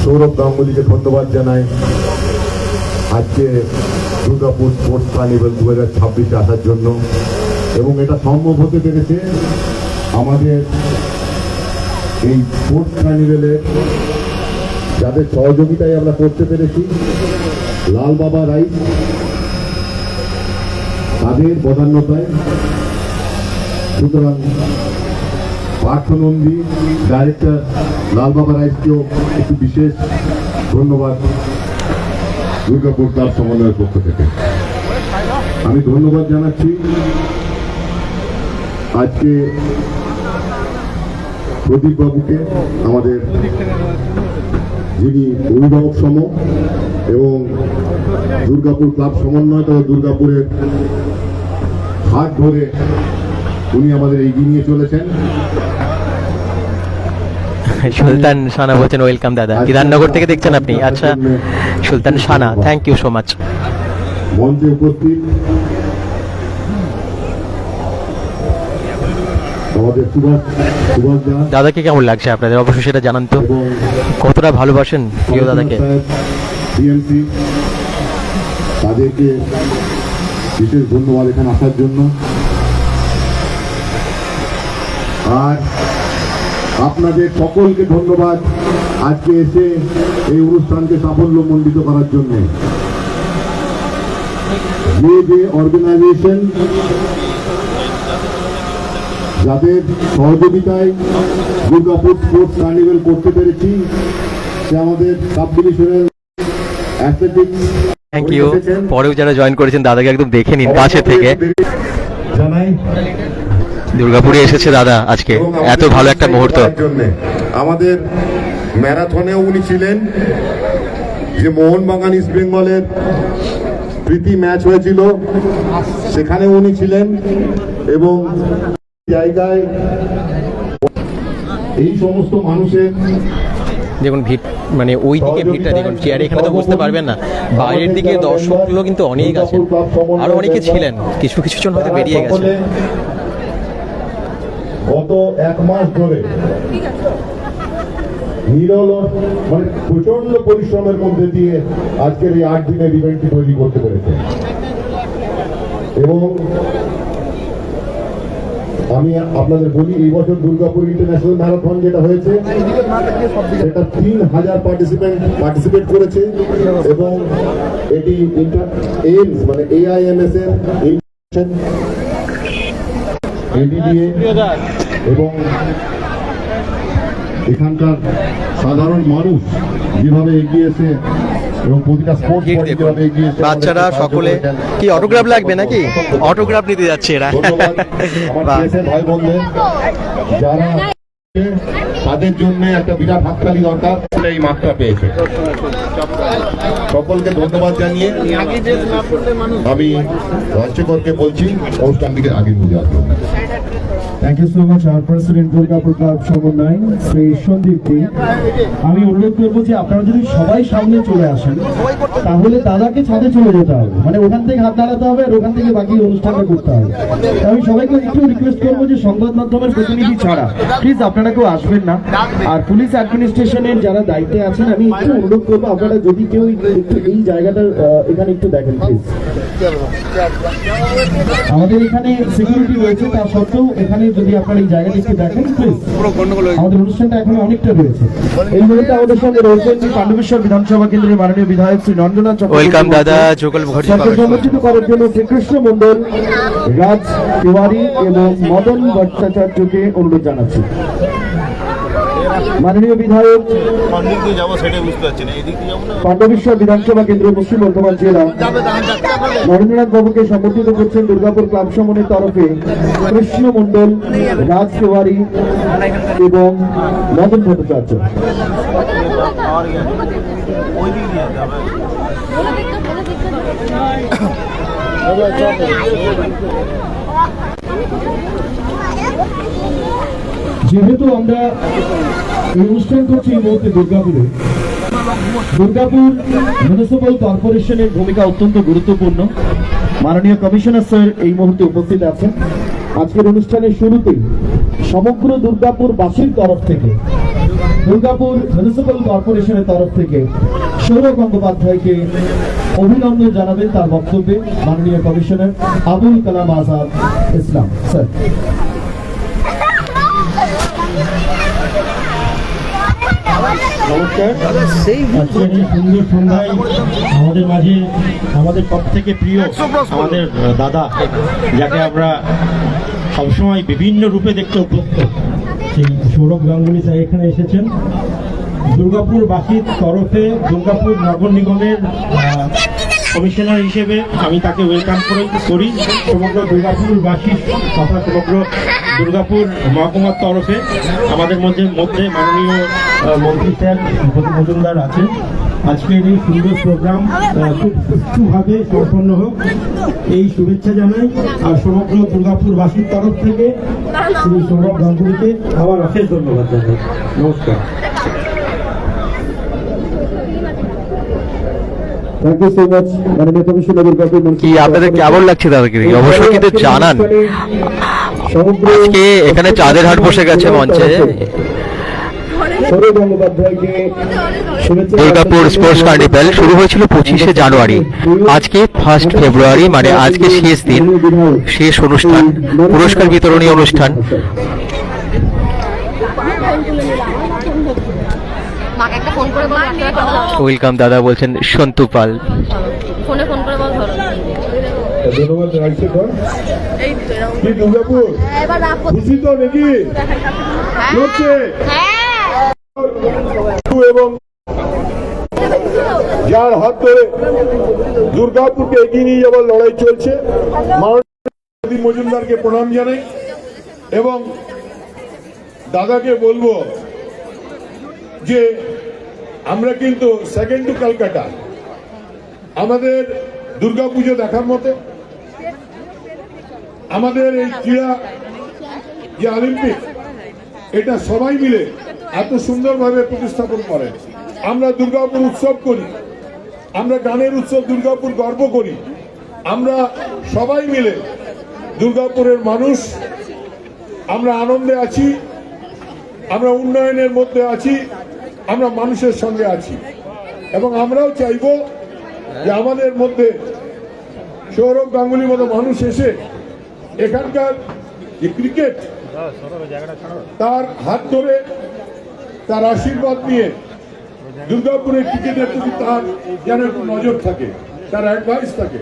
সৌরভ গাঙ্গুলিকে ধন্যবাদ জানাই আজকে দুর্গাপুর স্পোর্টস কার্নিভাল 2026 আসার জন্য। এবং এটা সম্ভব হতে পেরেছে আমাদের এই স্পোর্টস কার্নিভেলের যাদের সহযোগিতায় আমরা করতে পেরেছি, লাল বাবা রাইস তাদের বদান্যতায়। সুতরাং পার্থনন্দী ডাইরেক্টর লাল বাবা রাইসকেও একটু বিশেষ ধন্যবাদ দুর্গাপুর ক্লাব সমন্বয়ের পক্ষ থেকে। আমি ধন্যবাদ জানাচ্ছি আজকে প্রদীপ বাবুকে, আমাদের যিনি অভিভাবক সম এবং দুর্গাপুর ক্লাব সমন্বয় তথা দুর্গাপুরের হাত ধরে উনি আমাদের এগিয়ে নিয়ে চলেছেন। সুলতান সানা বলছেন ওয়েলকাম দাদা, বিধাননগর থেকে দেখছেন আপনি? আচ্ছা, সুলতান সানা, থ্যাংক ইউ সো মাচ। মঞ্চে উপস্থিত আমাদের সুভাষ দা, দাদাকে কেমন লাগছে আপনাদের অবশ্যই সেটা জানান তো, এবং কতটা ভালোবাসেন প্রিয় দাদাকে। ডিএমসি তাদেরকে বিশেষ ধন্যবাদ এখানে আসার জন্য। আর আপনাদের সকলকে ধন্যবাদ আজকে এসে এই অনুষ্ঠানকে সাফল্যমণ্ডিত করার জন্য। যে অর্গানাইজেশন যাদের সহযোগিতায় দুর্গাপুর স্পোর্টস কার্নিভেল করতে পেরেছি, সে আমাদের sub divisional athletics, thank you. পরেও যারা জয়েন করেছেন দাদাকে একদম দেখে নিন কাছে থেকে। জানাই দুর্গাপুরে এসেছে দাদা আজকে, এত ভালো একটা মুহূর্ত। আমাদের ম্যারাথনেও উনি ছিলেন, যে মোহনবাগান ইস্ট বেঙ্গলের প্রীতি ম্যাচ হয়েছিল সেখানে উনি ছিলেন, এবং জায়গায় এই সমস্ত মানুষের দেখুন ভিড়, মানে ওই দিকে ভিড়টা দেখুন, চেয়ারে এখানে তো বসতে পারবেন না, বাইরের দিকে দর্শকগুলো কিন্তু অনেক আছেন, আরো অনেকে ছিলেন, কিছু কিছু জন হয়তো বেরিয়ে গেছে। গত এক মাস ধরে নিরল মানে প্রচন্ড পরিশ্রমের মধ্যে দিয়ে আজকের এই 8 দিনের ইভেন্টটি তৈরি করতে পেরেছে। এবং আমি আপনাদের বলি, এই বছর দুর্গাপুর ইন্টারন্যাশনাল ম্যারাথন যেটা হয়েছে সেটা 3000 পার্টিসিপেট করেছে, এবং এটি এইমস মানে AIMS এর ADDA এবং এখানকার সাধারণ মানুষ যেভাবে এগিয়েছে এবং প্রতিটা স্পোর্টস বডি যেভাবে এগিয়েছে, বাচ্চারা সকলে কি অটোগ্রাফ লাগবে নাকি? অটোগ্রাফ নিতে যাচ্ছে এরা। ধন্যবাদ আমার দেশের ভাই বোনদের, যারা তাদের জন্য একটা বিরাট হাততালি দরকার, এই মাত্রা পেয়েছে। সকলকে ধন্যবাদ জানিয়ে আমি রাজ্যকরকে বলছি অনুষ্ঠানটিকে আগে নিয়ে যাওয়ার জন্য। Thank you so much our president Durgapur club সমন্বয় শ্রী সন্দীপ দে। আমি অনুরোধ করবো যে আপনারা যদি সবাই সামনে চলে আসেন, তাহলে দাদাকে ছাদে চলে যেতে হবে, মানে ওখান থেকে হাত দাঁড়াতে হবে আর ওখান থেকে বাকি অনুষ্ঠানটা করতে হবে। আমি সবাইকে একটু রিকোয়েস্ট করবো যে সংবাদ মাধ্যমের প্রতিনিধি ছাড়া প্লিজ আপনারা কেউ আসবেন না। আর পুলিশ অ্যাডমিনিস্ট্রেশনের যারা দায়িত্বে আছেন, আমি একটু অনুরোধ করবো আপনারা যদি কেউ একটু এই জায়গাটা এখানে একটু দেখেন প্লিজ। আমাদের এখানে সিকিউরিটি রয়েছে, তা সত্ত্বেও এখানে যদি আপনারা এই জায়গাটা একটু দেখেন প্লিজ। আমাদের অনুষ্ঠানটা এখনো অনেকটা রয়েছে। এই মুহূর্তে আমাদের সঙ্গে রয়েছেন পাণ্ডবেশ্বর বিধানসভা কেন্দ্রের মাননীয় বিধায়ক শ্রী নন্দনাথ ওয়েলকাম দাদা, যুগল মুখার্জি। সংগঠিত করার জন্য শ্রীকৃষ্ণ মন্ডল, রাজ তিওয়ারি এবং মদন ভট্টাচার্যকে অনুরোধ জানাচ্ছি। মাননীয় বিধায়ক পাণ্ডবেশ্বর বিধানসভা কেন্দ্র পশ্চিম বর্ধমান জেলা নরেন্দ্রনাথ বাবুকে সম্বর্ধিত করছেন দুর্গাপুর ক্লাব সমনের তরফে কৃষ্ণ মন্ডল, রাজ তিওয়ারি এবং মদন ভট্টাচার্য। যেহেতু আমরা এই অনুষ্ঠান করছি এই মুহূর্তে দুর্গাপুরে, দুর্গাপুর মিউনিসিপ্যাল কর্পোরেশনের ভূমিকা অত্যন্ত গুরুত্বপূর্ণ। মাননীয় কমিশনার স্যার এই মুহূর্তে উপস্থিত আছেন। আজকের অনুষ্ঠানের শুরুতেই সমগ্র দুর্গাপুর বাসীর তরফ থেকে দুর্গাপুর মিউনিসিপ্যাল কর্পোরেশনের তরফ থেকে সৌরভ গঙ্গোপাধ্যায়কে অভিনন্দন জানাবেন তার বক্তব্যে মাননীয় কমিশনার আবুল কালাম আজাদ ইসলাম স্যার। নমস্কার। আজকের এই সুন্দর সন্ধ্যায় আমাদের মাঝে আমাদের সব থেকে প্রিয় আমাদের দাদা, যাকে আমরা সবসময় বিভিন্ন রূপে দেখতে অভ্যস্ত, সেই সৌরভ গাঙ্গুলি স্যার এখানে এসেছেন। দুর্গাপুরবাসীর তরফে দুর্গাপুর নগর নিগমের কমিশনার হিসেবে আমি তাকে ওয়েলকাম করি সমগ্র দুর্গাপুরবাসী তথা সমগ্র দুর্গাপুর মহকুমার তরফে। আমাদের মধ্যে মাননীয় মন্ত্রী স্যার ভূপতি মজুমদার আছেন। আজকের এই সুন্দর প্রোগ্রাম খুব সুষ্ঠুভাবে সম্পন্ন হোক এই শুভেচ্ছা জানাই। আর সমগ্র দুর্গাপুরবাসীর তরফ থেকে শ্রী সৌরভ গাঙ্গুলিকে আবার অশেষ ধন্যবাদ জানাই। নমস্কার। থ্যাংক ইউ সো মাচ মাননীয় কমিশনার দুর্গাপুর। কি আপনাদের কেমন লাগছে তাদেরকে অবশ্যই কিন্তু জানান। আজকে এখানে চাঁদের হাট বসে গেছে মঞ্চে। সৌরভ গঙ্গোপাধ্যায়কে দুর্গাপুর স্পোর্টস কার্নিভ্যাল শুরু হয়েছিল 25শে জানুয়ারি, আজকে 1 ফেব্রুয়ারি, মানে আজকে শেষ দিন, শেষ অনুষ্ঠান, পুরস্কার বিতরণী অনুষ্ঠান। মাকে একটা ফোন করে বল, একটা কথা বল। ওয়েলকাম দাদা বলছেন সন্তু পাল। ফোনে ফোন করে বল, ধরো। ধন্যবাদ রাখছে এই তো এরকম। কি দুর্গাপুর এবার রাখো। খুশি তো নাকি হচ্ছে হ্যাঁ। এবং যার হাত ধরে দুর্গাপুরকে এগিয়ে নিয়ে যাওয়ার লড়াই চলছে, মাননীয় মজুমদারকে প্রণাম জানাই এবং দাদাকে বলবো যে আমরা কিন্তু সেকেন্ড টু ক্যালকাটা, আমাদের দুর্গাপুজো দেখার মতো, আমাদের এই ক্রীড়া যে অলিম্পিক, এটা সবাই মিলে এত সুন্দরভাবে প্রতিস্থাপন করেন। আমরা দুর্গাপুর উৎসব করি, আমরা গানের উৎসব দুর্গাপুর গর্ব করি, আমরা সবাই মিলে দুর্গাপুরের মানুষ, আমরা আনন্দে আছি, আমরা উন্নয়নের মধ্যে আছি, আমরা মানুষের সঙ্গে আছি এবং আমরাও চাইব যে আমাদের মধ্যে সৌরভ গাঙ্গুলির মতো মানুষ এসে এখানকার যে ক্রিকেট, তার হাত ধরে তার আশীর্বাদ নিয়ে দুর্গাপুরের ক্রিকেটের প্রতি তার যেন একটু নজর থাকে, তার অ্যাডভাইস থাকে।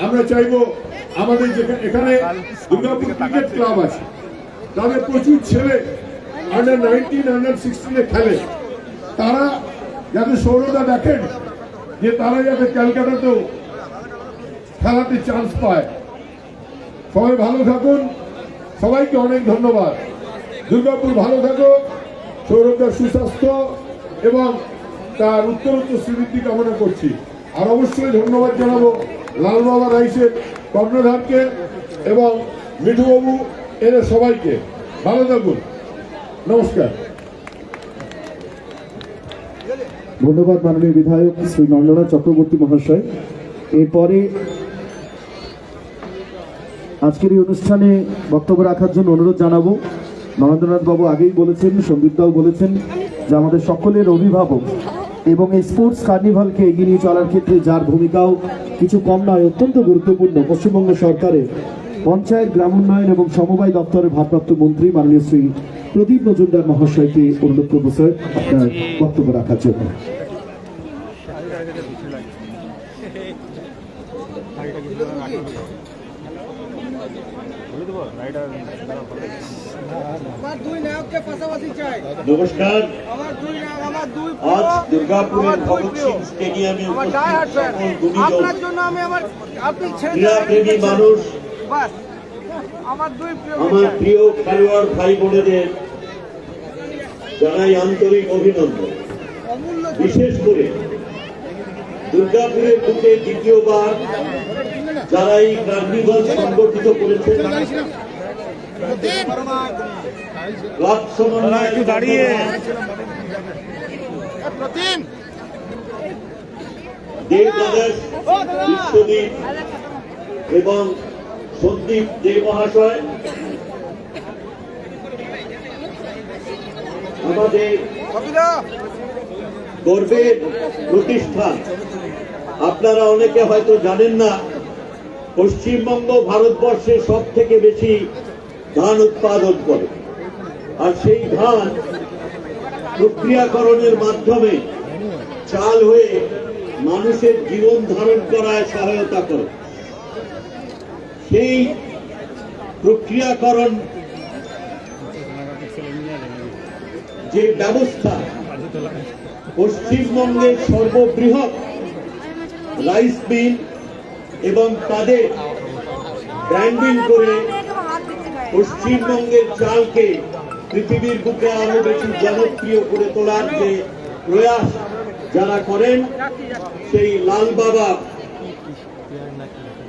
আমরা চাইব আমাদের এখানে দুর্গাপুর ক্রিকেট ক্লাব আছে, তাদের প্রচুর ছেলে আন্ডার 19, আন্ডার 16 খেলে, তারা যাতে সৌরভদা দেখেন যে তারা যাতে ক্যালকাটাতেও খেলাতে চান্স পায়। সবাই ভালো থাকুন, সবাইকে অনেক ধন্যবাদ। দুর্গাপুর ভালো থাকো, সৌরভদার সুস্বাস্থ্য এবং তার উত্তরোত্তর শ্রীবৃদ্ধি কামনা করছি। আর অবশ্যই ধন্যবাদ জানাবো লালবাবা রাইসের কর্ণধারকে এবং মিঠুবাবু, এরা সবাইকে। ভালো থাকুন, নমস্কার। ধন্যবাদ মাননীয় বিধায়ক শ্রী নন্দনাথ চক্রবর্তী মহাশয়। এরপরে আজকের এই অনুষ্ঠানে বক্তব্য রাখার জন্য অনুরোধ জানাবো। নরেন্দ্রনাথ বাবু আগেই বলেছেন, সন্দীপদাও বলেছেন যে আমাদের সকলের অভিভাবক এবং এই স্পোর্টস কার্নিভালকে এগিয়ে নিয়ে চলার ক্ষেত্রে যার ভূমিকাও কিছু কম নয়, অত্যন্ত গুরুত্বপূর্ণ। পশ্চিমবঙ্গ সরকারের পঞ্চায়েত, গ্রামোন্নয়ন এবং সমবায় দপ্তরের ভারপ্রাপ্ত মন্ত্রী মাননীয় শ্রী প্রদীপ মজুমদার মহাশয়কে অনুরোধ করবো স্যার আপনার বক্তব্য রাখার জন্য। নমস্কার। আজ দুর্গাপুরের ভগৎ সিং স্টেডিয়ামে ক্রীড়াপ্রেমী মানুষ, আমার প্রিয় খেলোয়াড় ভাই বোনেদের জানাই আন্তরিক অভিনন্দন। বিশেষ করে দুর্গাপুরের বুকে দ্বিতীয়বার যারা এই কার্নিভাল সংগঠিত করেছেন, ক্লাব সমন্বয় দাঁড়িয়ে দেব ব্রাদার্স, বিশ্বদীপ এবং সন্দীপ দে মহাশয়, আমাদের গর্বের প্রতিষ্ঠান। আপনারা অনেকে হয়তো জানেন না, পশ্চিমবঙ্গ ভারতবর্ষে সব থেকে বেশি ধান উৎপাদন করে, আর সেই ধান প্রক্রিয়াকরণের মাধ্যমে চাল হয়ে মানুষের জীবন ধারণ করায় সহায়তা করে। সেই প্রক্রিয়াকরণ যে ব্যবস্থা, পশ্চিমবঙ্গের সর্ববৃহৎ রাইস মিল এবং তাদের ব্র্যান্ডিং করে পশ্চিমবঙ্গের চালকে পৃথিবীর বুকে আরো বেশি জনপ্রিয় করে তোলার যে প্রয়াস যারা করেন, সেই লাল বাবা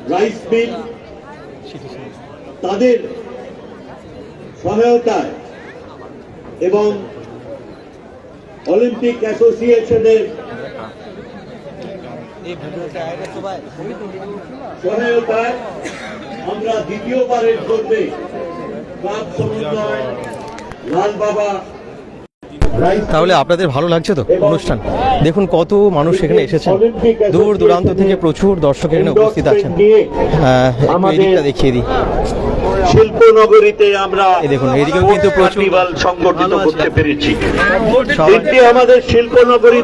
রাইস মিল তাদের সহায়তায় এবং অলিম্পিক অ্যাসোসিয়েশনের সহায়তায় আমরা দ্বিতীয়বারের জন্য ক্লাব সমন্বয় লাল বাবা। তাহলে আপনাদের ভালো লাগছে তো অনুষ্ঠান? দেখুন কত মানুষ এখানে এসেছেন, দূর দূরান্ত থেকে প্রচুর দর্শক এখানে উপস্থিত আছেন। এদিকটা দেখিয়ে দিই, শিল্পনগরীতে আমরা এই দেখুন এদিকেও কিন্তু প্রচুর কার্নিভাল সংগঠিত করতে পেরেছি। সবাই- এটি আমাদের শিল্পনগরী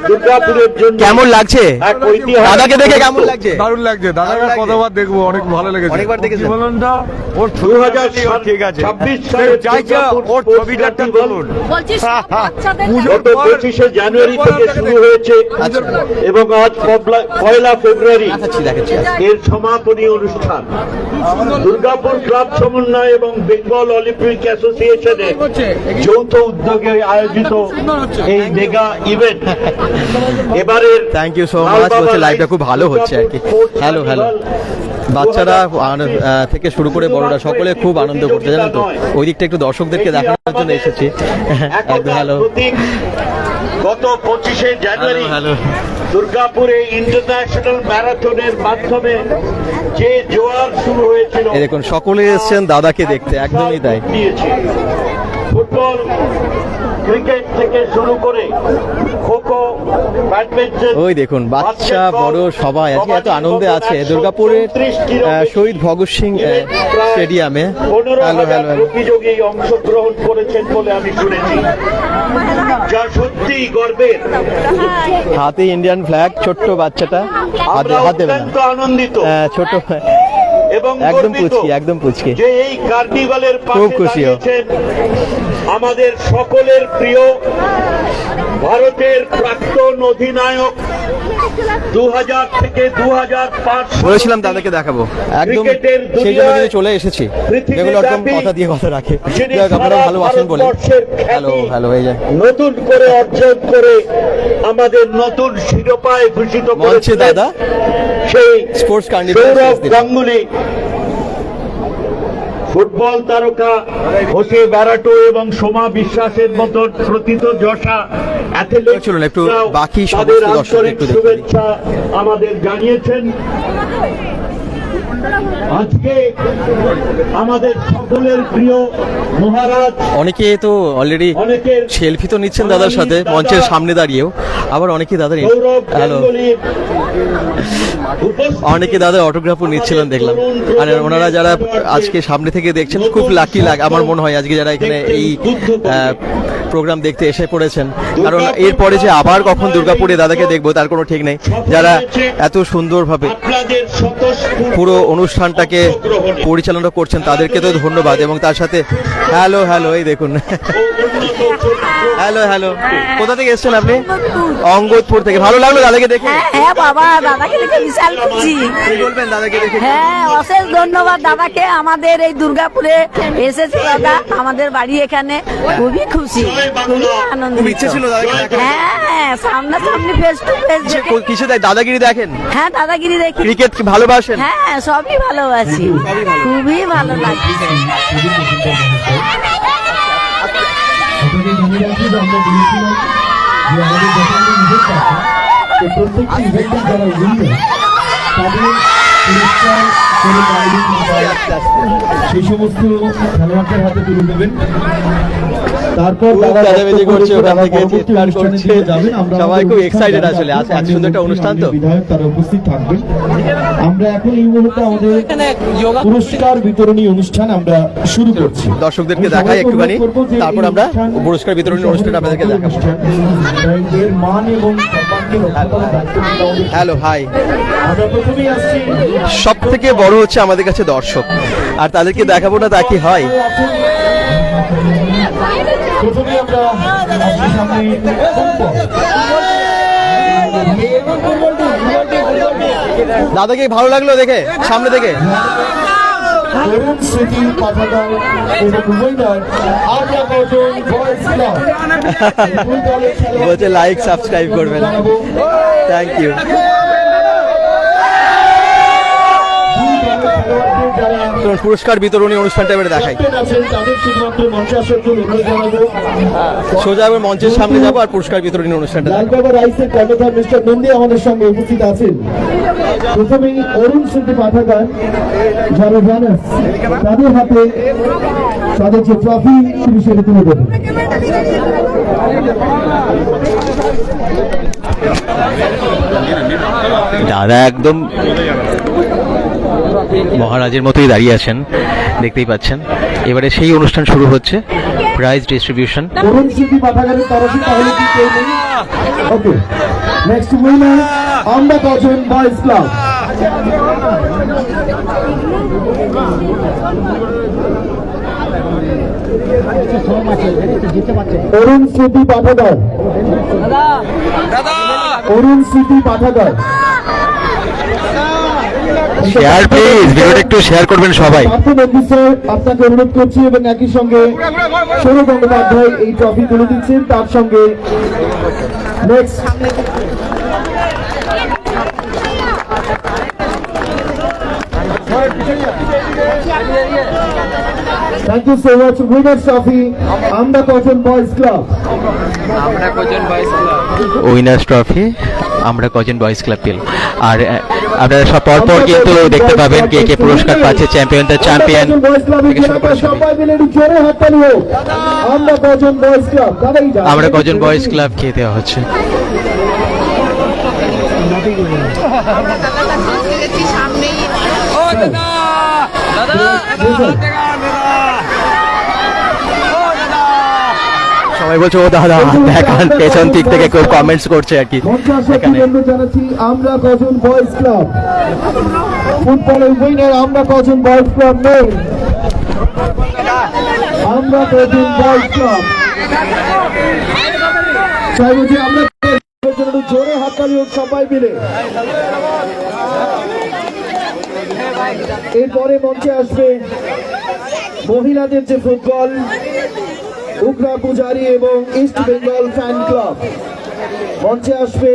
দুর্গাপুরের জন্য কেমন লাগছে এক ঐতিহাসিক। দাদাকে দেখে কেমন লাগছে? দারুণ লাগছে, দাদাকে কতবার দেখবো, অনেক ভালো লেগেছে। অনেকবার দেখেছেন? ওর 2026 সালের ওর ছবিটা একটা বলুন। বলছি সব বাচ্চাদের গত 25শে জানুয়ারি থেকে শুরু হয়েছে এবং আজ পয়লা ফেব্রুয়ারি দেখাচ্ছি এর সমাপনী অনুষ্ঠান। দুর্গাপুর ক্লাব সমন্বয় এবং বেঙ্গল অলিম্পিক অ্যাসোসিয়েশনের যৌথ উদ্যোগে আয়োজিত এই মেগা ইভেন্ট এবারের থ্যাংক ইউ সো মাচ। বলছে লাইভটা খুব ভালো হচ্ছে আর কি। হ্যালো হ্যালো, বাচ্চারা থেকে শুরু করে বড়রা সকলে খুব আনন্দ করতে, জানেন তো। ওই দিকটা একটু দর্শকদেরকে দেখানোর জন্য এসেছি। একদম হ্যালো। গত 25শে জানুয়ারি হ্যালো। দুর্গাপুরে ইন্টারন্যাশনাল ম্যারাথনের মাধ্যমে যে জোয়ার শুরু হয়েছিল, এই দেখুন সকলে এসেছেন দাদাকে দেখতে, একদমই তাই। দিয়েছে। ফুটবল, ক্রিকেট থেকে শুরু করে খোখো, ব্যাডমিন্টন, ওই দেখুন বাচ্চা বড় সবাই আজকে এত আনন্দে আছে দুর্গাপুরের শহীদ ভগৎ সিং স্টেডিয়ামে। 15,000 প্রতিযোগী অংশগ্রহণ করেছেন বলে আমি শুনেছি, যা সত্যি গর্বের। হাতে ইন্ডিয়ান ফ্ল্যাগ, ছোট্ট বাচ্চাটা আমরা হাতে দেবে অত্যন্ত আনন্দিত ছোট, এবং একদম গর্বিত পুচকি, একদম পুচকি। যে এই কার্নিভালের খুব পাশে খুশি ও। দাঁড়িয়েছেন আমাদের সকলের প্রিয় ভারতের প্রাক্তন অধিনায়ক। 2000 থেকে 2005 বলেছিলাম দাদাকে দেখাবো, একদম ক্রিকেটের সেই জন্য দুনিয়ায় চলে এসেছি। পৃথিবীব্যাপী যেগুলো একদম কথা দিয়ে কথা রাখে। যিনি যাই হোক, আপনারা সারা ভালোবাসেন বলে। ভারতবর্ষের হ্যালো খ্যাতি হ্যালো, এই যে নতুন করে অর্জন করে আমাদের নতুন শিরোপায় ভূষিত মঞ্চে করেছিলেন দাদা সেই sports carnival Sourav Ganguly. Football তারকা হোসে ব্যারাটো এবং সোমা বিশ্বাসের মতন প্রথিতযশা অ্যাথলেট চলুন একটু বাকি সমস্ত তাদের দর্শকদের আন্তরিক একটু দেখে নিই। শুভেচ্ছা আমাদের জানিয়েছেন। আজকে আমাদের সকলের প্রিয় মহারাজ, অনেকে তো অলরেডি অনেকের সেলফি তো নিচ্ছেন দাদার সাথে মঞ্চের সামনে দাঁড়িয়েও, আবার অনেকে দাদার সৌরভ হ্যালো গাঙ্গুলির উপস্থিতি অনেকে দাদার অটোগ্রাফও নিচ্ছিলেন দেখলাম। আর ওনারা যারা আজকে সামনে থেকে দেখছেন খুব লাকি আমার মনে হয় আজকে যারা এখানে এই প্রোগ্রাম দেখতে এসে পড়েছেন। কারণ এরপরে যে আবার কখন দুর্গাপুরে দাদাকে দেখবো তার কোনো ঠিক নেই। যারা এত সুন্দরভাবে আপনাদের স্বতঃস্ফূর্ত পুরো অনুষ্ঠানটাকে পরিচালনা করছেন তাদেরকে তো ধন্যবাদ। এবং তার সাথে হ্যালো হ্যালো, এই দেখুন হ্যালো হ্যালো, কোথা থেকে এসেছেন আপনি? অঙ্গদপুর থেকে। ভালো লাগলো দাদাকে দেখে? হ্যাঁ বাবা, দাদাকে দেখে বিশাল খুশি। কি বলবেন দাদাকে দেখে? হ্যাঁ, অশেষ ধন্যবাদ দাদাকে। আমাদের এই দুর্গাপুরে এসেছে দাদা, আমাদের বাড়ি এখানে। খুবই খুশি, খুবই আনন্দ। খুব ইচ্ছে ছিল দাদাকে দেখার? হ্যাঁ, সামনাসামনি ফেস টু ফেস। কিসে তাই দাদাগিরি দেখেন? হ্যাঁ, দাদাগিরি দেখি। ক্রিকেট ভালোবাসেন? হ্যাঁ, সবই ভালোবাসি, খুবই ভালো লাগে। আপনাদের জানিয়ে রাখি যে আমরা বলেছিলাম যে আমাদের যখন ইভেন্ট আছে তো প্রত্যেকটি ইভেন্টে যারা উইনার তাদের পুরস্কার করে গাইডিং সেই সমস্ত খেলোয়াড়দের হাতে তুলে দেবেন। তারপর খুব দাদা চেঁচামেচি করছে, ওখান থেকে পরবর্তী চিৎকার অনুষ্ঠানের করছে। দিকে যাবেন। আমরা সবাই আমাদের খুব অনুষ্ঠান excited জারি আসলে। রাখবো। এত সুন্দর একটা অনুষ্ঠান তো। বিধায়ক তারা উপস্থিত থাকবেন। আমরা এখন এই মুহূর্তে আমাদের পুরস্কার বিতরণী অনুষ্ঠান আমরা শুরু করছি। দর্শকদেরকে আমি দেখাই সবাইকে একটুখানি, অনুরোধ করবো যে তারপর এই আমরা অনুষ্ঠান পুরস্কার বিতরণী অনুষ্ঠানটা আপনাদেরকে দেখাবো। অনুষ্ঠান, এর মান এবং সম্মানকে রক্ষা করার দায়িত্ব কিন্তু আমাদের। Hello hi. আমরা প্রথমেই আসছি সব থেকে বড় হচ্ছে আমাদের কাছে দর্শক, আর তাদেরকে দেখাবো না তা কি হয়? প্রথমে আমরা আসছি সামনে দাদাকে ভালো লাগলো দেখে সামনে থেকে? তরুণ স্মৃতি পাঠাগার এবং উভয়দার আমরা কজন বয়েজ ক্লাব দুই দলের খেলোয়াড় বলছে লাইক সাবস্ক্রাইব করবেন। জানাবো। Thank you. দুই দলের খেলোয়াড়দের যারা পুরস্কার বিতরণী অনুষ্ঠানটা এবারে দেখাই। ক্যাপ্টেন আছেন তাদের শুধুমাত্র মঞ্চে আসার জন্য অনুরোধ জানাবো। সোজা এবার মঞ্চের সামনে যাবো আর পুরস্কার বিতরণী অনুষ্ঠানটা দেখাবো। লালবাবা রাইসের কর্ণধার মিস্টার নন্দী আমাদের সঙ্গে উপস্থিত আছেন। প্রথমেই অরুণ স্মৃতি পাঠাগার যারা রানার্স, তাদের হাতে তাদের যে ট্রফি তিনি সেটা তুলে দেবেন। দাদা একদম মহারাজের মতোই দাঁড়িয়ে আছেন, দেখতেই পাচ্ছেন। এবারে সেই অনুষ্ঠান শুরু হচ্ছে, প্রাইজ ডিস্ট্রিবিউশন। অরুণ স্মৃতি পাঠাগারের তরফে তাহলে কি কেউ নেই? ওকে, নেক্সট উইনার আমরা কজন বয়েজ ক্লাব। অরুণ স্মৃতি পাঠাগার, অরুণ স্মৃতি পাঠাগার। শেয়ার প্লিজ, ভিডিওটা একটু শেয়ার করবেন সবাই। আপনাকে অনুরোধ করছি এবং একই সঙ্গে সৌরভ গঙ্গোপাধ্যায় এই ট্রফি তুলে দিচ্ছেন, তার সঙ্গে next thank you so much. Winners trophy আমরা কজন বয়েজ ক্লাব। উইনার্স ট্রফি আমরা কজন বয়েজ ক্লাব পেল। আর আপনারা সব পরপর কিন্তু দেখতে পাবেন কে কে পুরস্কার পাচ্ছে, চ্যাম্পিয়ন দ্য চ্যাম্পিয়ন থেকে শুরু করে সবাই। সবাই মিলে একটু জোরে হাততালি হোক। আমরা কজন বয়েজ ক্লাব। দাদাই যা আমরা কজন বয়েজ ক্লাব খেয়ে দেওয়া হচ্ছে। সবাই বলছে ও দাদা দেখান, পেছন দিক থেকে কেউ কমেন্টস করছে আর কি এখানে। জানাচ্ছি আমরা কজন বয়েজ ক্লাব। ফুটবলের উইনার আমরা কজন বয়েজ ক্লাব নেই। আমরা কজন বয়েজ ক্লাব চাইবো যে আমরা একটু জোরে হাততালি হোক সবাই মিলে। এরপরে মঞ্চে আসবে মহিলাদের যে ফুটবল, উখরা পূজারি এবং ইস্ট বেঙ্গল ফ্যান ক্লাব। মঞ্চে আসবে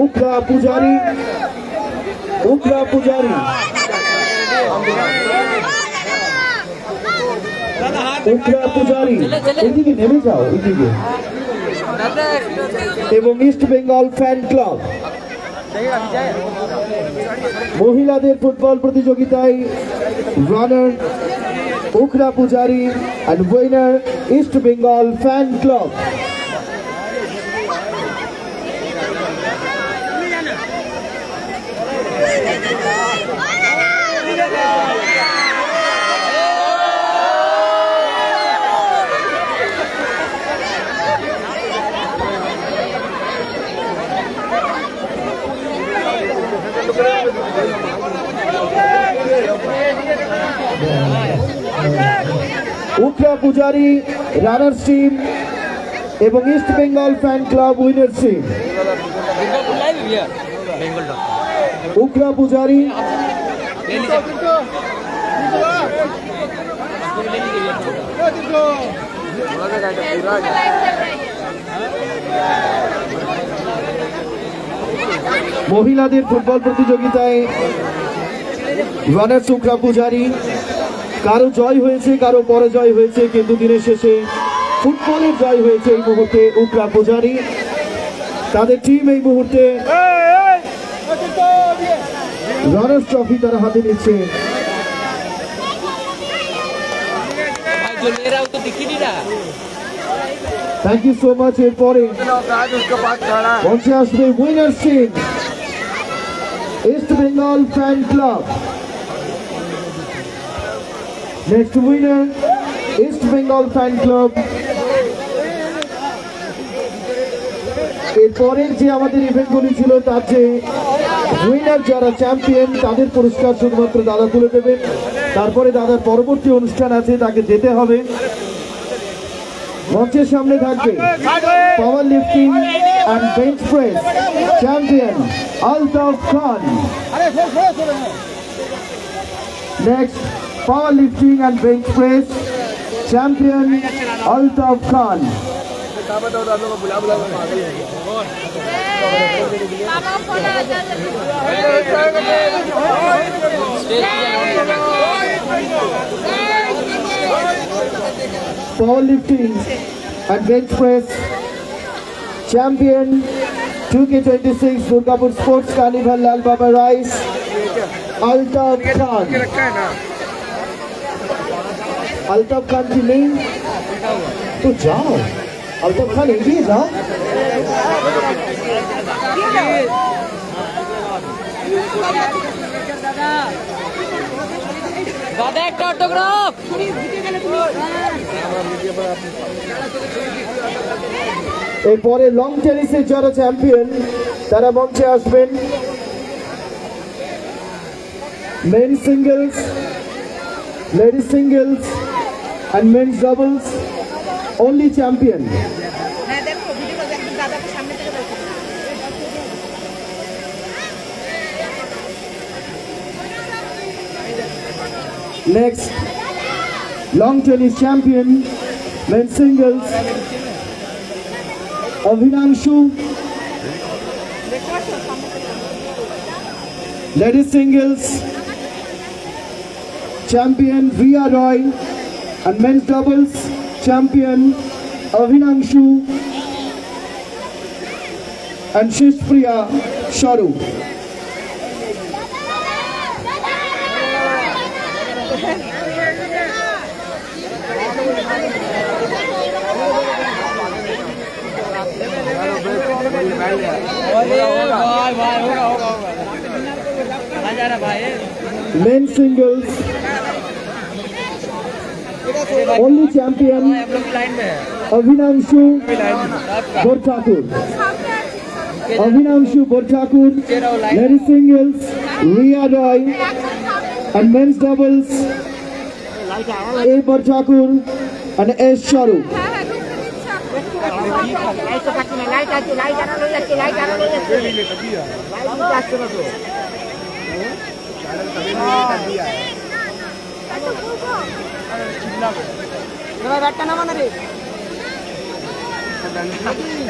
উখরা পূজারি, উখরা পূজারি, উখরা পূজারি, এদিকে নেমে যাও এদিকে, এবং ইস্ট বেঙ্গল ফ্যান ক্লাব। মহিলাদের ফুটবল প্রতিযোগিতায় রানার উখরা পূজারি and winner East Bengal Fan Club. Ukhra Pujari runners team এবং east Bengal fan club winners team. Ukhra Pujari মহিলাদের ফুটবল প্রতিযোগিতায় রানার্স উখরা পূজারি। কারো জয় হয়েছে, কারো পরাজয় হয়েছে, কিন্তু দিনের শেষে ফুটবলের জয় হয়েছে এই মুহূর্তে উখরা পূজারি। তাদের টিম এই মুহূর্তে রানার্স ট্রফি তারা হাতে নিচ্ছে। Thank you so much. এরপরে মঞ্চে আসবে winners team, east Bengal fan club. Next winner, east Bengal fan club. এরপরের যে আমাদের ইভেন্টগুলি ছিল তার যে উইনার যারা চ্যাম্পিয়ন তাদের পুরস্কার শুধুমাত্র দাদা তুলে দেবেন। তারপরে দাদার পরবর্তী অনুষ্ঠান আছে, তাকে যেতে হবে। মঞ্চের সামনে থাকবে পাওয়ার lifting and bench press champion Altaf Khan. Next power lifting and bench press champion Altaf Khan. Powerlifting and bench press champion 2K26 Durgapur Sports Carnival Lal Baba Rice Altaf Khan। Altaf Khan की नहीं तो जाओ, अल्ताफ खान एगिए जाओ। দাদা একটা অটোগ্রাফ। এরপরে লং টেনিসের যারা চ্যাম্পিয়ন তারা মঞ্চে আসবেন। Men singles, ladies singles and men's doubles only champion। Next, long tennis champion, men's singles, Avinanshu. Ladies singles, champion Ria Roy, and men's doubles, champion Avinanshu and Shishpriya Sharu. Men singles only champion Avinanshu Borthakur। Avinanshu Borthakur, ladies singles Ria Roy and men's doubles A Borthakur and S Sharu।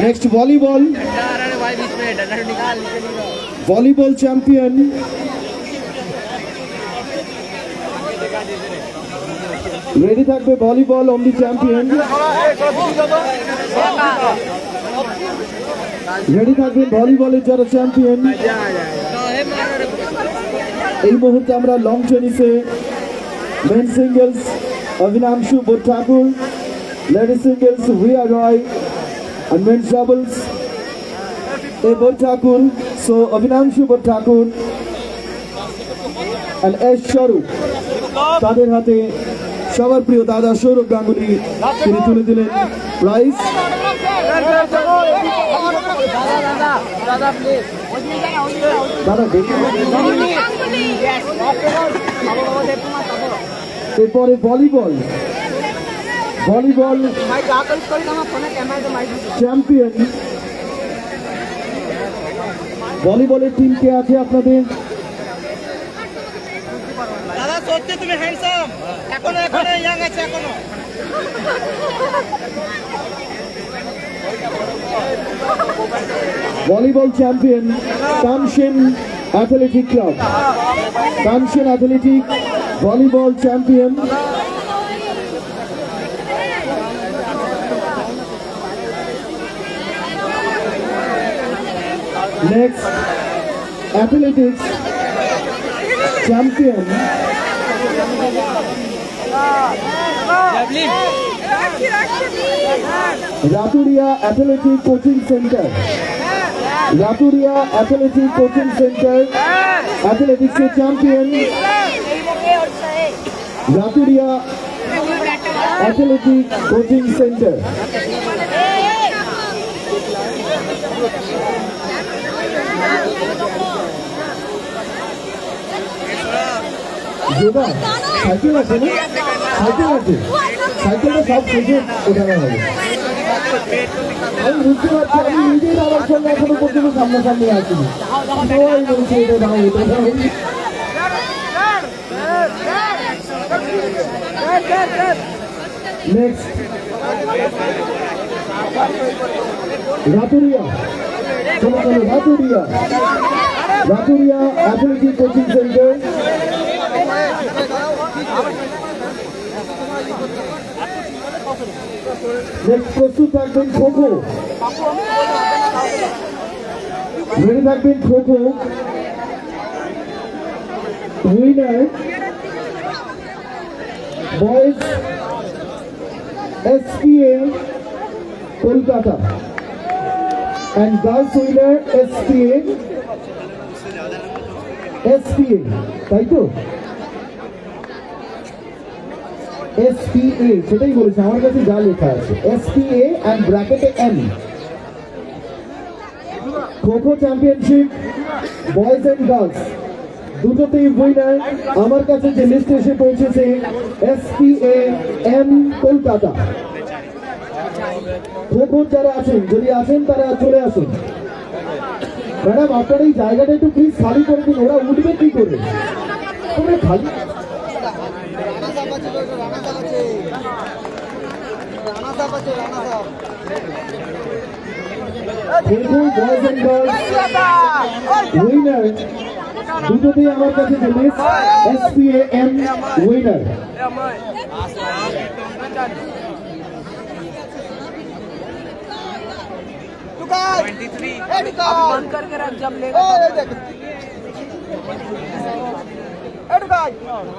Next volleyball, volleyball champion ready থাকবে volleyball only champion, ready থাকবে ভলিবলের যারা চ্যাম্পিয়ন। এই মুহূর্তে আমরা লং টেনিসে men singles Avinanshu Borthakur, ladies singles Ria Roy and men's doubles A Borthakur, so Avinanshu Borthakur and S Sharu তাদের হাতে সবার প্রিয় দাদা সৌরভ গাঙ্গুলি তিনি তুলে দিলেন প্রাইজ। এরপরে ভলিবল, ভলিবল চ্যাম্পিয়ন ভলিবলের টিম কে আছে আপনাদের? দাদা সত্যি তুমি হ্যান্ডসাম, এখনো এখনো ইয়াং আছে এখনো। Volleyball champion Kamshen athletic club, Kamshen athletic volleyball champion. Next athletics champion Raturia athletic coaching centre, Raturia athletic coaching centre অ্যাথলেটিক্সের champion Raturia athletic coaching centre. Yoga cycle আছে না? সাইকেল আছে, সাইকেলটা সব শেষে ওঠানো হবে। আমি বুঝতে পারছি, আমি নিজেই আমার সঙ্গে এখনো পর্যন্ত সামনাসামনি আসিনি, সবাই বলছে এটা দাও এটা দাও। নেক্সট রাতুরিয়া, চলো চলো রাতুরিয়া, রাতুরিয়া অ্যাথলেটিক কোচিং সেন্টার। নেক্সট প্রস্তুত থাকবেন খোখো, রেডি থাকবেন kho kho. Winner boys SPA Kolkata and girls winner SPA, তাই তো? SPA সেটাই বলেছে, আমার কাছে যা লেখা আছে SPA and ব্র্যাকেটে M। Kho-kho championship boys and girls দুটোতেই উইনার আমার কাছে যে লিস্ট এসে পৌঁছেছে SPA M কলকাতা। খোখো যারা আছেন, যদি আসেন তারা চলে আসুন। ম্যাডাম আপনার এই জায়গাটা একটু প্লিজ খালি করে দিন, ওরা উঠবে কি করে? তোমরা খালি kho-kho boys and girls winner দুটোতেই আমার কাছে যে list SPA M winner.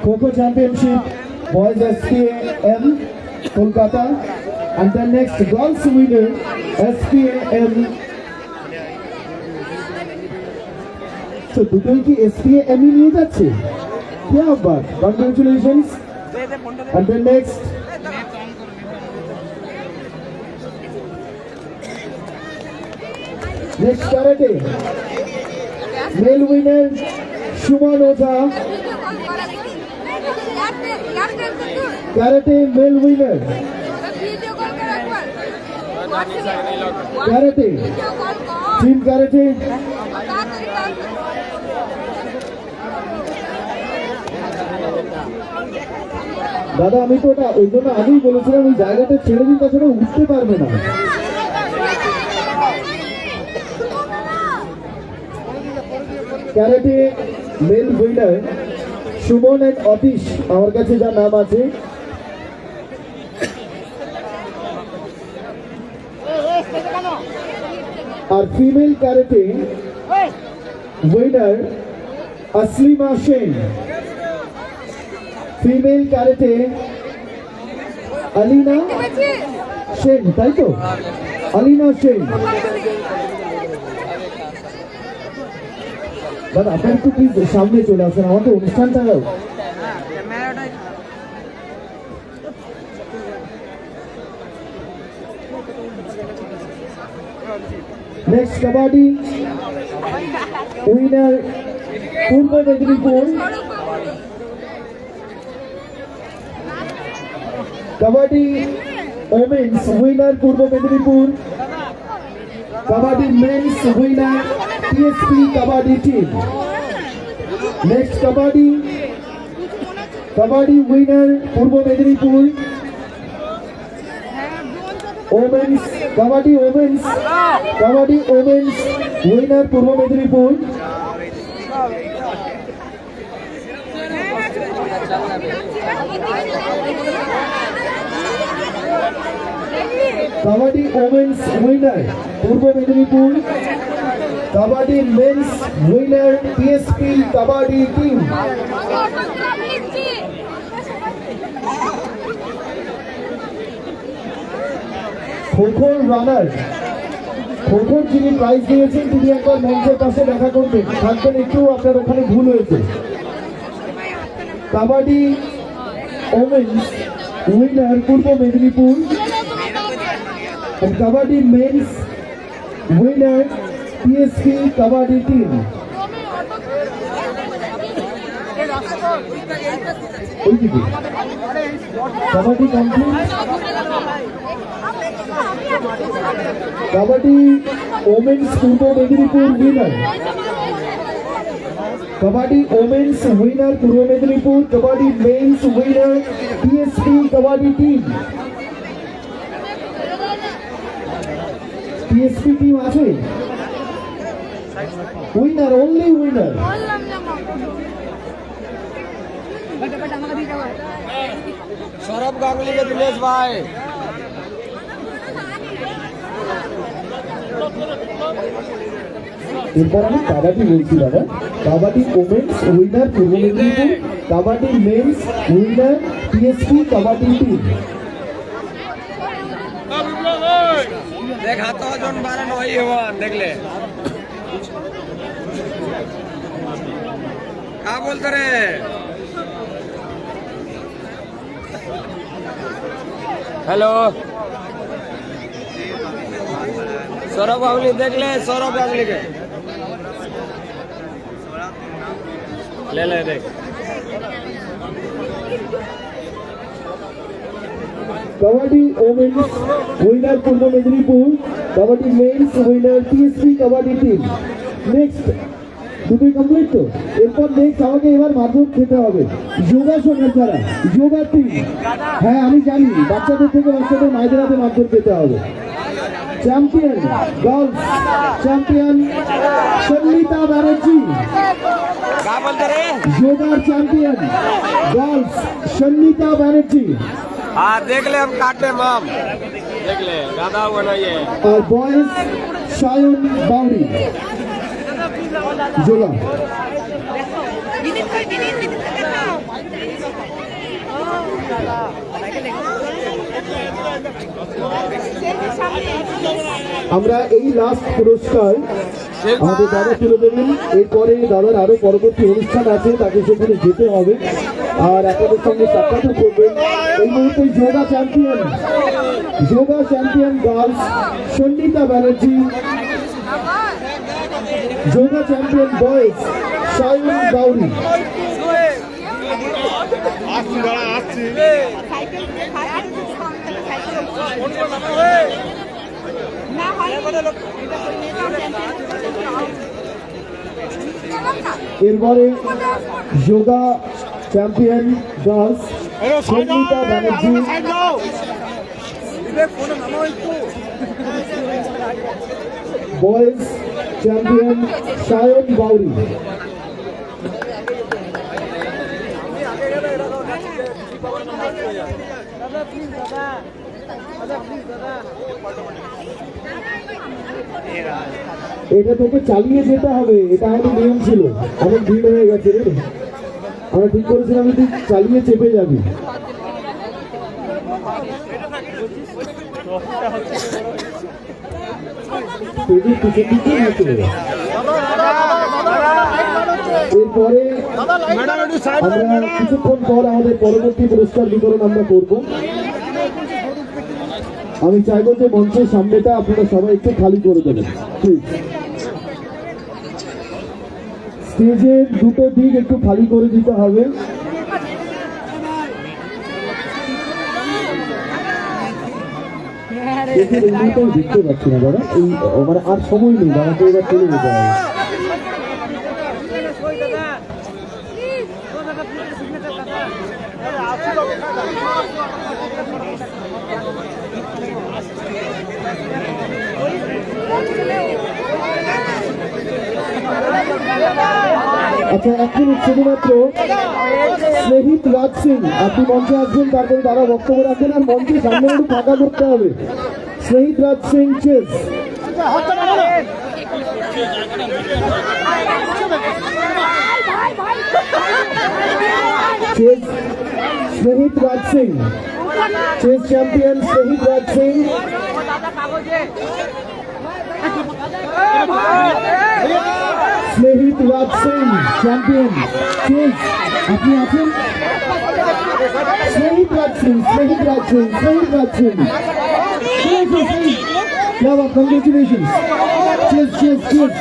Kho-Kho Championship Boys SPA M Kolkata, and the next girls winner SPA M। তো দুটোই কি SPA M নিয়ে যাচ্ছে? क्या बात, congratulations। And the next karate male winner Shuman Oza, karate male winner, karate team karate দাদা আমি তো ওটা ওই জন্য আগেই বলেছিলাম ওই জায়গাটা ছেড়ে দিন, তাছাড়া উঠতে পারবে না। Karate male winner Suman and Atish আমার কাছে যা নাম আছে। আর female karate winner Aslima Sen, female karate Alina Sen, তাই তো? আলিনা সেন। দাদা আপনার একটু প্লিজ সামনে চলে আসেন, আমাদের অনুষ্ঠানটা next kabaddi winner Purba Medinipur, kabaddi women's winner Purba Medinipur, kabaddi men's winner TSP kabaddi team. Next kabaddi winner Purba Medinipur, women's kabaddi women's winner Purba Medinipur. Kabaddi women's winner Purba Medinipur, kabaddi men's winner TSP kabaddi team. খোখোর রানার, খোখোর যিনি প্রাইজ দিয়েছেন তিনি একবার মঞ্চের পাশে দেখা করবেন, থাকবেন একটু, আপনার ওখানে ভুল হয়েছে। Kabaddi women's winner Purba Medinipur, kabaddi men's winner PSP kabaddi team. ওইদিকে kabaddi complete. Kabaddi women's Purba Medinipur winner, kabaddi women's winner Purba Medinipur, kabaddi men's winner PSP kabaddi team. PSP team আছে winner, only winner. Sourav Ganguly के दिनेश भाई এরপর আমি কাবাডি বলছি দাদা। Kabaddi women's winner Purba Medinipur, kabaddi men's winner PSP kabaddi team. देख हाथ तो जोन 12 नहीं हुआ देख ले क्या बोलते रे हेलो सौरभ गांगुली देख ले सौरभ गांगुली के ले देख kabaddi women's winner Purba Medinipur, kabaddi men's winner PSP kabaddi team. Next দুটোই কমপ্লিট তো। এরপর নেক্সট আমাকে এবার মাধ্যম খেতে হবে যোগাসনের দ্বারা, যোগা টিম। হ্যাঁ আমি জানি, বাচ্চাদের থেকে বাচ্চাদের মায়েদের হাতে মাধ্যম খেতে হবে। Champion girls, champion Sannita Banerjee. क्या बोलते रे যোগার চ্যাম্পিয়ন গার্লস সন্নিতা ব্যানার্জি। हाँ देख ले हम काटे माम देख ले ज्यादा हुआ नहीं है और बॉयज सायन बाउरी जोगा। আমরা এই লাস্ট পুরস্কার আমাদের দাদা তুলে দেবেন। এরপরে দাদার আরো পরবর্তী অনুষ্ঠান আছে, তাকে সেখানে যেতে হবে আর আপনাদের সঙ্গে সাক্ষাৎ করবেন। এই মুহূর্তে yoga champion girls Sannita Banerjee, yoga champion boys Sayan Bauri. এরপরে yoga champion girls Sannita Banerjee, boys champion Sayan Bauri. এটা তোকে চালিয়ে যেতে হবে, এটা আমাদের নিয়ম ছিল। অনেক ভিড় হয়ে গেছে রে, আমরা ঠিক করেছিলাম তুই চালিয়ে চেপে যাবি। এরপরে আমরা কিছুক্ষণ পর আমাদের পরবর্তী পুরস্কার বিতরণ আমরা করব। আমি চাইবো যে মঞ্চের সামনেটা আপনারা সবাই একটু খালি করে দেবেন প্লিজ। স্টেজের দুটো দিক একটু খালি করে দিতে হবে। দেখতে পাচ্ছি না দাদা, এই মানে আর সময় নেই, দাদাকে এবার চলে যেতে হবে। আচ্ছা এক মিনিট, শুধুমাত্র স্নেহিত রাজ সিং আপনি মঞ্চে আসবেন, তারপরে তারা বক্তব্য রাখবেন আর মঞ্চের সামনে একটু ফাঁকা করতে হবে। স্নেহিত রাজ সিং চেস। চেস স্নেহিত রাজ সিং। চেস চ্যাম্পিয়ন শহীদ রাজ সিং, স্নেহিত রাজ সিং চ্যাম্পিয়ন চেস, আপনি আছেন? স্নেহিত রাজ সিং, স্নেহিত রাজ সিং, স্নেহিত রাজ সিং, क्या बात, कंग्रेचुलेशन। चेस चेस चेस,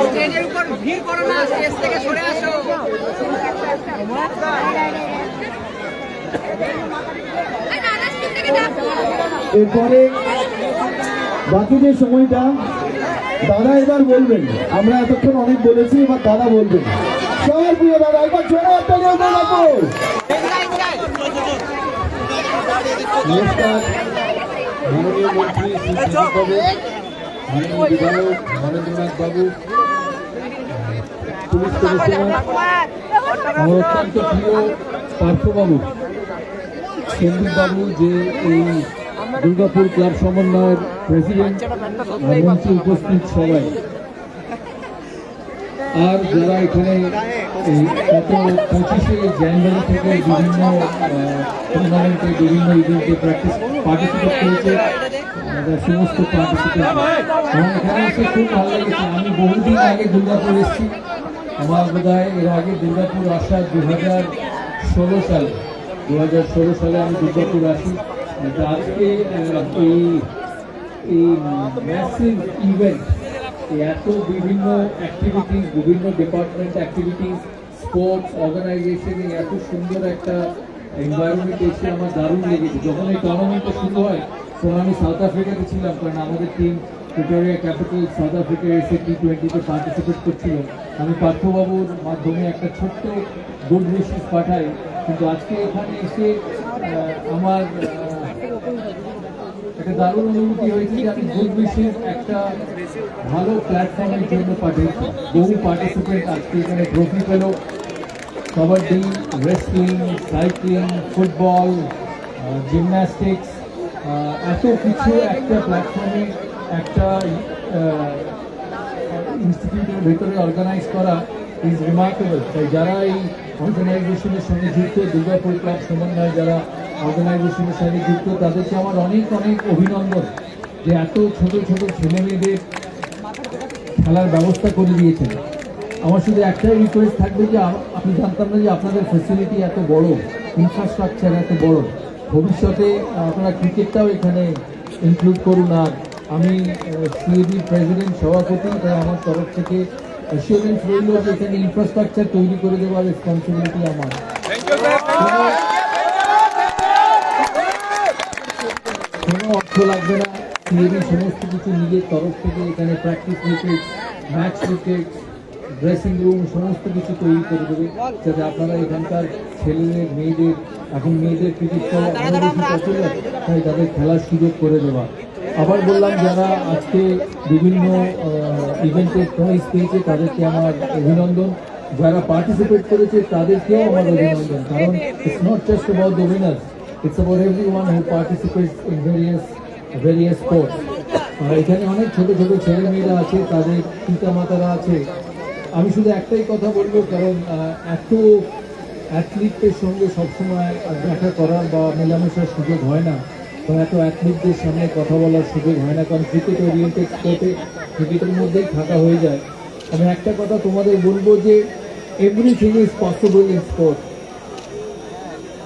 স্টেজের উপর ভিড় করো না, স্টেজ থেকে সরে আসো। এরপরে বাকি যে সময়টা দাদা এবার বলবেন, আমরা এতক্ষণ অনেক বলেছি, এবার দাদা বলবেন। সবার প্রিয় দাদা, একবার জোরে একটা নিয়ে রাখো। নমস্কার, মাননীয় মন্ত্রী শ্রী বাবু, মাননীয় বিধায়ক নরেন্দ্রনাথ বাবু, পুলিশ কমিশনার, আমার অত্যন্ত প্রিয় পার্থবাবু, সন্দীপ বাবু, যে এই দুর্গাপুর ক্লাব সমন্বয়ের প্রেসিডেন্ট, মন্ত্রী উপস্থিত সবাই, আর যারা এখানে গত 25শে জানুয়ারি থেকে বিভিন্ন টুর্নামেন্টে, বিভিন্ন ইভেন্টে পার্টিসিপেট করেছে, সমস্ত পার্টিসিপেন্ট আমার এখানে এসে খুব ভালো লেগেছে। আমি বহুদিন আগে দুর্গাপুর এসেছি, আমার বোধহয় এর আগে দুর্গাপুর আসা 2016 সালে, 2016 সালে আমি দুর্গাপুর আসি। আজকে এই ম্যাসিভ ইভেন্ট, এত বিভিন্ন অ্যাক্টিভিটিস, বিভিন্ন ডিপার্টমেন্ট অ্যাক্টিভিটিস, স্পোর্টস অর্গানাইজেশনে এত সুন্দর একটা এনভায়রনমেন্ট এসে আমার দারুণ লেগেছে। যখন এই টুর্নামেন্টটা শুরু হয় তখন আমি সাউথ আফ্রিকাতে ছিলাম, কারণ আমাদের টিম প্রিটোরিয়া ক্যাপিটাল সাউথ আফ্রিকায় এসে T20-তে পার্টিসিপেট করছিল। আমি পার্থবাবুর মাধ্যমে একটা ছোট্ট গুড উইশেস পাঠাই, কিন্তু আজকে এখানে এসে আমার একটা দারুণ অনুভূতি হয়েছে যে আমি গুড উইশেস একটা ভালো প্ল্যাটফর্মের জন্য পাঠিয়েছি। বহু পার্টিসিপেন্ট আজকে এখানে ট্রফি পেল, kabaddi, wrestling, cycling, football, gymnastics, এত কিছু একটা প্ল্যাটফর্মে, একটা ইনস্টিটিউটের ভেতরে অর্গানাইজ করা ইজ রিমার্কেবল। তাই যারা এই অর্গানাইজেশনের সঙ্গে যুক্ত, দুর্গাপুর ক্লাব সমন্বয় যারা অর্গানাইজেশনের সঙ্গে যুক্ত, তাদেরকে আমার অনেক অনেক অভিনন্দন যে এত ছোট ছোট ছেলে মেয়েদের খেলার ব্যবস্থা করে দিয়েছেন। আমার শুধু একটাই রিকোয়েস্ট থাকবে যে আমি জানতাম না যে আপনাদের ফ্যাসিলিটি এত বড়, ইনফ্রাস্ট্রাকচার এত বড়। ভবিষ্যতে আপনারা ক্রিকেটটাও এখানে ইনক্লুড করুন। আর আমি সিএবি প্রেসিডেন্ট, সভাপতি, তাই আমার তরফ থেকে অ্যাসিওরেন্স রইল যে এখানে ইনফ্রাস্ট্রাকচার তৈরি করে দেওয়ার রেসপন্সিবিলিটি আমার। কোনো অর্থ লাগবে না, সিএবি সমস্ত কিছু নিজের তরফ থেকে এখানে practice wicket, match wicket, dressing room সমস্ত কিছু তৈরি করে দেবে, যাতে আপনারা এখানকার ছেলেদের, মেয়েদের, এখন মেয়েদের ক্রিকেট খেলা আরও বেশি পছন্দ, তাই তাদের খেলার সুযোগ করে দেওয়া। আবার বললাম, যারা আজকে বিভিন্ন ইভেন্টে প্রাইজ পেয়েছে তাদেরকে আমার অভিনন্দন, যারা পার্টিসিপেট করেছে তাদেরকেও আমার অভিনন্দন, কারণ it's not just about the winners, it's about everyone who participates in various sports. এখানে অনেক ছোট ছোট ছেলে মেয়েরা আছে, তাদের পিতামাতারা আছে। আমি শুধু একটাই কথা বলবো, কারণ এত অ্যাথলিটদের সঙ্গে সবসময় দেখা করার বা মেলামেশার সুযোগ হয় না, বা এত অ্যাথলিটদের সামনে কথা বলার সুযোগ হয় না, কারণ ক্রিকেট ওরিয়েন্টেড স্পোর্টে ক্রিকেটের মধ্যেই থাকা হয়ে যায়। আমি একটা কথা তোমাদের বলবো যে everything is possible in sport.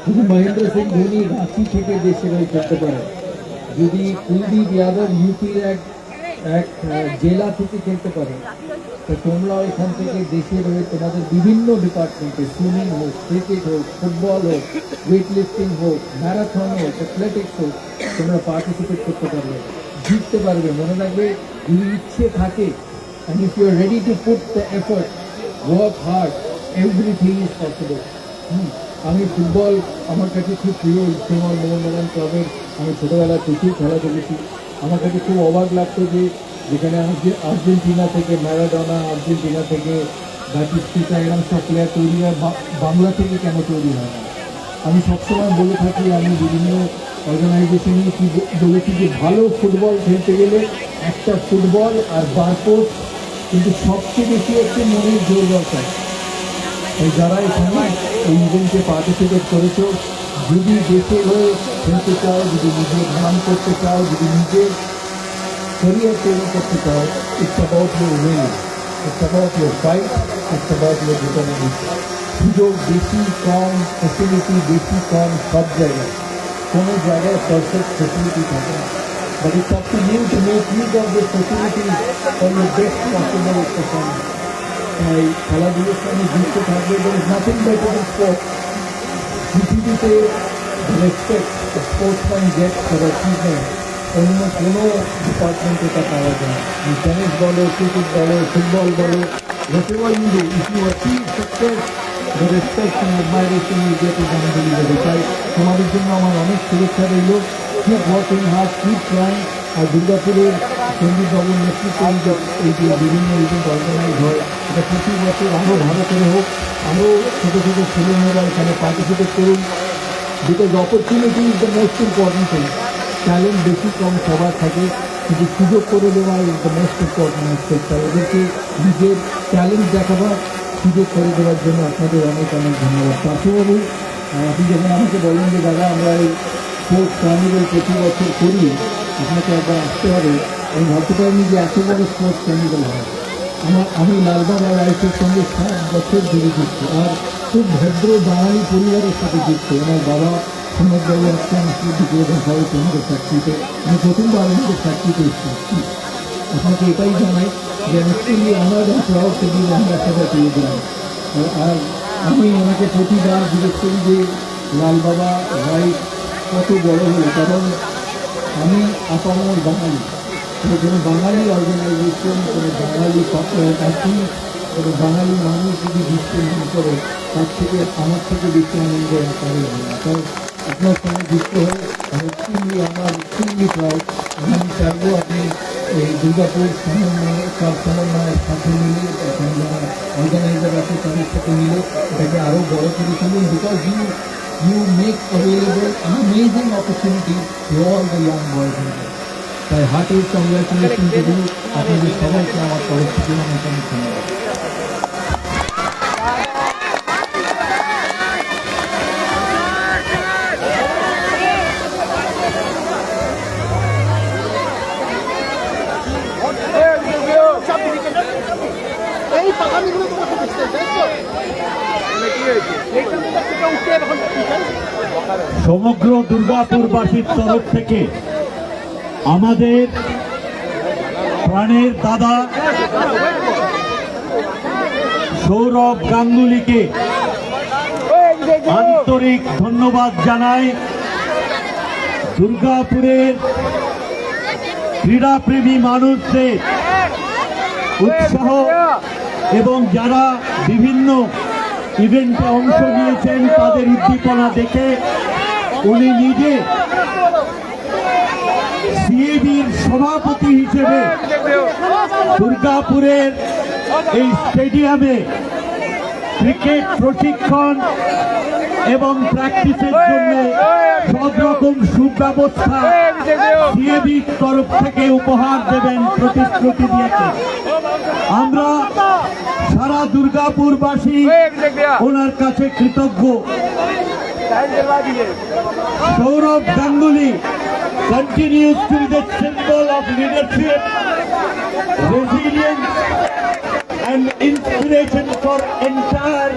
যদি মহেন্দ্র সিং ধোনি রাঁচি থেকে দেশের হয়ে খেলতে পারে, যদি কুলদীপ যাদব ইউপির এক জেলা থেকে খেলতে পারে, তো তোমরাও এখান থেকে দেশের হয়ে তোমাদের বিভিন্ন ডিপার্টমেন্টে, সুইমিং হোক, ক্রিকেট হোক, ফুটবল হোক, ওয়েট লিফটিং হোক, ম্যারাথন হোক, অ্যাথলেটিক্স হোক, তোমরা পার্টিসিপেট করতে পারবে, জিততে পারবে। মনে রাখবে, যদি ইচ্ছে থাকে, and if you are ready to put the effort, work hard, everything is possible. আমি ফুটবল আমার কাছে খুব প্রিয়, ইস্তেমাল মোহনবাগান ক্লাবের আমি ছোটোবেলায় প্রচুর খেলা দেখেছি। আমার কাছে খুব অবাক লাগতো যে যেখানে আর্জেন্টিনা থেকে ম্যারাডোনা, আর্জেন্টিনা থেকে ব্যাটিস্টিটা, এরকম সব প্লেয়ার তৈরি হয়, বাংলা থেকে কেন তৈরি হয় না? আমি সবসময় বলে থাকি, আমি বিভিন্ন অর্গানাইজেশনে কি বলেছি যে ভালো ফুটবল খেলতে গেলে একটা ফুটবল আর বারপোস্ট, কিন্তু সবচেয়ে বেশি হচ্ছে মনের জোর দরকার। তাই যারা এখানে এই ইভেন্টে পার্টিসিপেট করেছো, যদি দেশের হয়ে খেলতে চাও, যদি নিজের নাম করতে চাও, যদি নিজের ক্যারিয়ার তৈরি করতে চাও, it's about your win, it's about your fight, it's about your determination. সুযোগ বেশি কম, ফেসিলিটি বেশি কম সব জায়গায়, কোনো জায়গায় পারফেক্ট ফেসিলিটি থাকে না। But it's up to you to make use of this facility for your best possible performance. তাই খেলাধুলোর সঙ্গে যুক্ত থাকবে, there is nothing better than sport. পৃথিবীতে respect sportsman get for achievement অন্য কোনো ডিপার্টমেন্টে তা পাওয়া যায়। টেনিস বলো, ক্রিকেট বলো, ফুটবল বলো, whatever you do, if you achieve success, the respect and admiration you get is unbelievable. তাই তোমাদের জন্য আমার অনেক শুভেচ্ছা রইল। Keep working hard, keep trying. আর দুর্গাপুরের সঞ্জীব বাবুর নেতৃত্বে এই যে বিভিন্ন ইভেন্ট অর্গানাইজ হয়, এটা প্রতি বছর আরও ভালো করে হোক, আরও ছোটো ছোটো ছেলেমেয়েরা এখানে পার্টিসিপেট করুন। Because opportunity is the most important thing. Talent বেশি কম সবার থাকে, কিন্তু সুযোগ করে দেওয়া is the most important aspect. তাই ওদেরকে নিজের ট্যালেন্ট দেখাবার সুযোগ করে দেওয়ার জন্য আপনাদের অনেক অনেক ধন্যবাদ। পার্থবাবু, আপনি যখন আমাকে বলেন যে দাদা আমরা এই স্পোর্টস কার্নিভেল প্রতি বছর করি, আপনাকে একবার আসতে হবে, আমি ভাবতে পারিনি যে এত বড় স্পোর্টস কার্নিভেল হয়। আমি লালবাগ রাইসের সঙ্গে 7 বছর ধরে যুক্ত, আর খুব ভদ্র বাঙালি পরিবারের সাথে যুক্ত। আমার বাবা সমাজবাবু আসছেন, দুপুরে দেখা হয় তোমাদের ফ্যাক্টরিতে, আমি প্রথমবার আমাদের ফ্যাক্টরিতে এসেছি। আপনাকে এটাই জানাই যে অ্যাকচুয়ালি আমার প্রাউড সেদিন আমরা সবাই পেয়ে দিলাম। আর আমি ওনাকে প্রতিবার জিজ্ঞেস করি যে লাল বাবা রাইস কত বড় হলো, কারণ আমি আপামর বাঙালি, কোনো বাঙালি অর্গানাইজেশন, কোনো বাঙালি পার্টি, কোনো বাঙালি মানুষ যদি বিশ্বে নাম করে, তার থেকে আমার থেকে বেশি আনন্দ কারো হয় না। তাই আপনার সঙ্গে যুক্ত হয়ে আমার এক্সট্রিমলি প্রাউড। আমি চাইবো আপনি এই দুর্গাপুর সমন্বয়ের সাথে মিলে, যারা অর্গানাইজার আছে তাদের সাথে মিলে এটাকে আরও বড় করে তুলুন। Because you make available an amazing opportunity to all the young boys and girls. তাই হার্টের কংগ্রাচুলেশন দিদি, আপনাদের সবাইকে আমার তরফ থেকে অনেক অনেক ধন্যবাদ। সমগ্র দুর্গাপুরবাসীর তরফ থেকে আমাদের প্রাণের দাদা সৌরভ গাঙ্গুলিকে আন্তরিক ধন্যবাদ জানাই। দুর্গাপুরের ক্রীড়াপ্রেমী মানুষদের উৎসাহ এবং যারা বিভিন্ন ইভেন্টে অংশ নিয়েছেন তাদের উদ্দীপনা দেখে উনি নিজে সিএবির সভাপতি হিসেবে দুর্গাপুরের এই স্টেডিয়ামে ক্রিকেট প্রশিক্ষণ এবং প্র্যাকটিসের জন্য সব রকম সুব্যবস্থা সিএবির তরফ থেকে উপহার দেবেন প্রতিশ্রুতি দিয়েছেন। আমরা সারা দুর্গাপুরবাসী ওনার কাছে কৃতজ্ঞ। Sourav Ganguly continues to be the symbol of leadership, resilience and inspiration for entire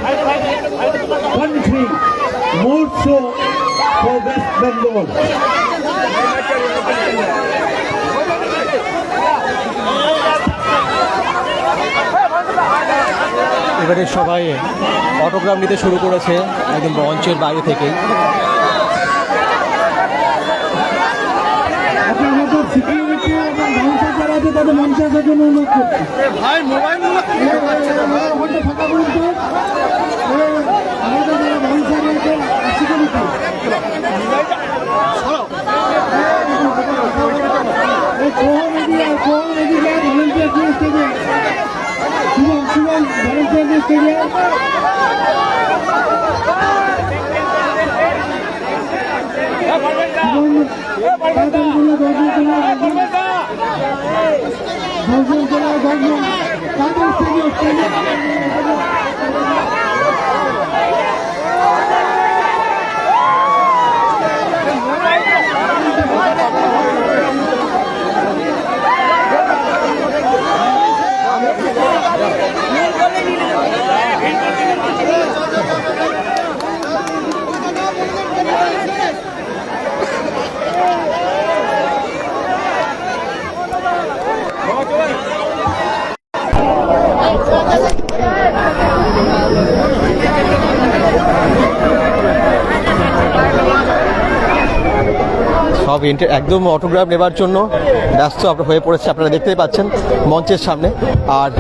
country, more so for West Bengal. এবারে সবাই অটোগ্রাফ নিতে শুরু করেছে একদম মঞ্চের বাইরে থেকেই। সিকিউরিটি এবং বাউন্সার যারা আছে তাদের মঞ্চে আসার জন্য অনুরোধ করছি। ভাই মোবাইল ফাঁকা বলুন তো, আমাদের যারা বাউন্সার আছে সিকিউরিটি শুভম ভলেন্টিয়ার স্টেডিয়াম সব একদম অটোগ্রাফ নেবার জন্য ব্যস্ত হয়ে পড়েছে, আপনারা দেখতেই পাচ্ছেন মঞ্চের সামনে। আর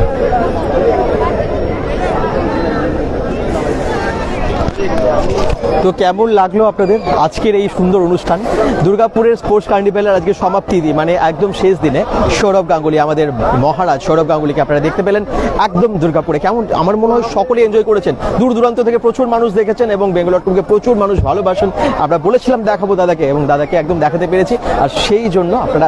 তো কেমন লাগলো আপনাদের আজকের এই সুন্দর অনুষ্ঠান? দুর্গাপুরের স্পোর্টস কার্নিভ্যালের আজকে সমাপ্তি দিন, মানে একদম শেষ দিনে সৌরভ গাঙ্গুলি, আমাদের মহারাজ সৌরভ গাঙ্গুলিকে আপনারা দেখতে পেলেন একদম দুর্গাপুরে। কেমন, আমার মনে হয় সকলে এনজয় করেছেন, দূর দূরান্ত থেকে প্রচুর মানুষ দেখেছেন এবং বেঙ্গলোর টুমকে প্রচুর মানুষ ভালোবাসেন। আমরা বলেছিলাম দেখাবো দাদাকে এবং দাদাকে একদম দেখাতে পেরেছি, আর সেই জন্য আপনারা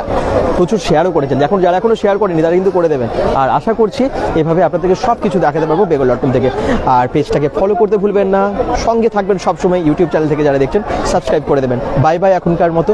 প্রচুর শেয়ারও করেছেন। এখন যারা এখনো শেয়ার করেনি তারা কিন্তু করে দেবেন, আর আশা করছি এভাবে আপনাদেরকে সব কিছু দেখাতে পারবো বেঙ্গলোর টুম থেকে। আর পেজটাকে ফলো করতে ভুলবেন না, সঙ্গে থাকবেন সবসময়। ইউটিউব চ্যানেল থেকে যারা দেখছেন সাবস্ক্রাইব করে দেবেন। বাই বাই এখনকার মতো।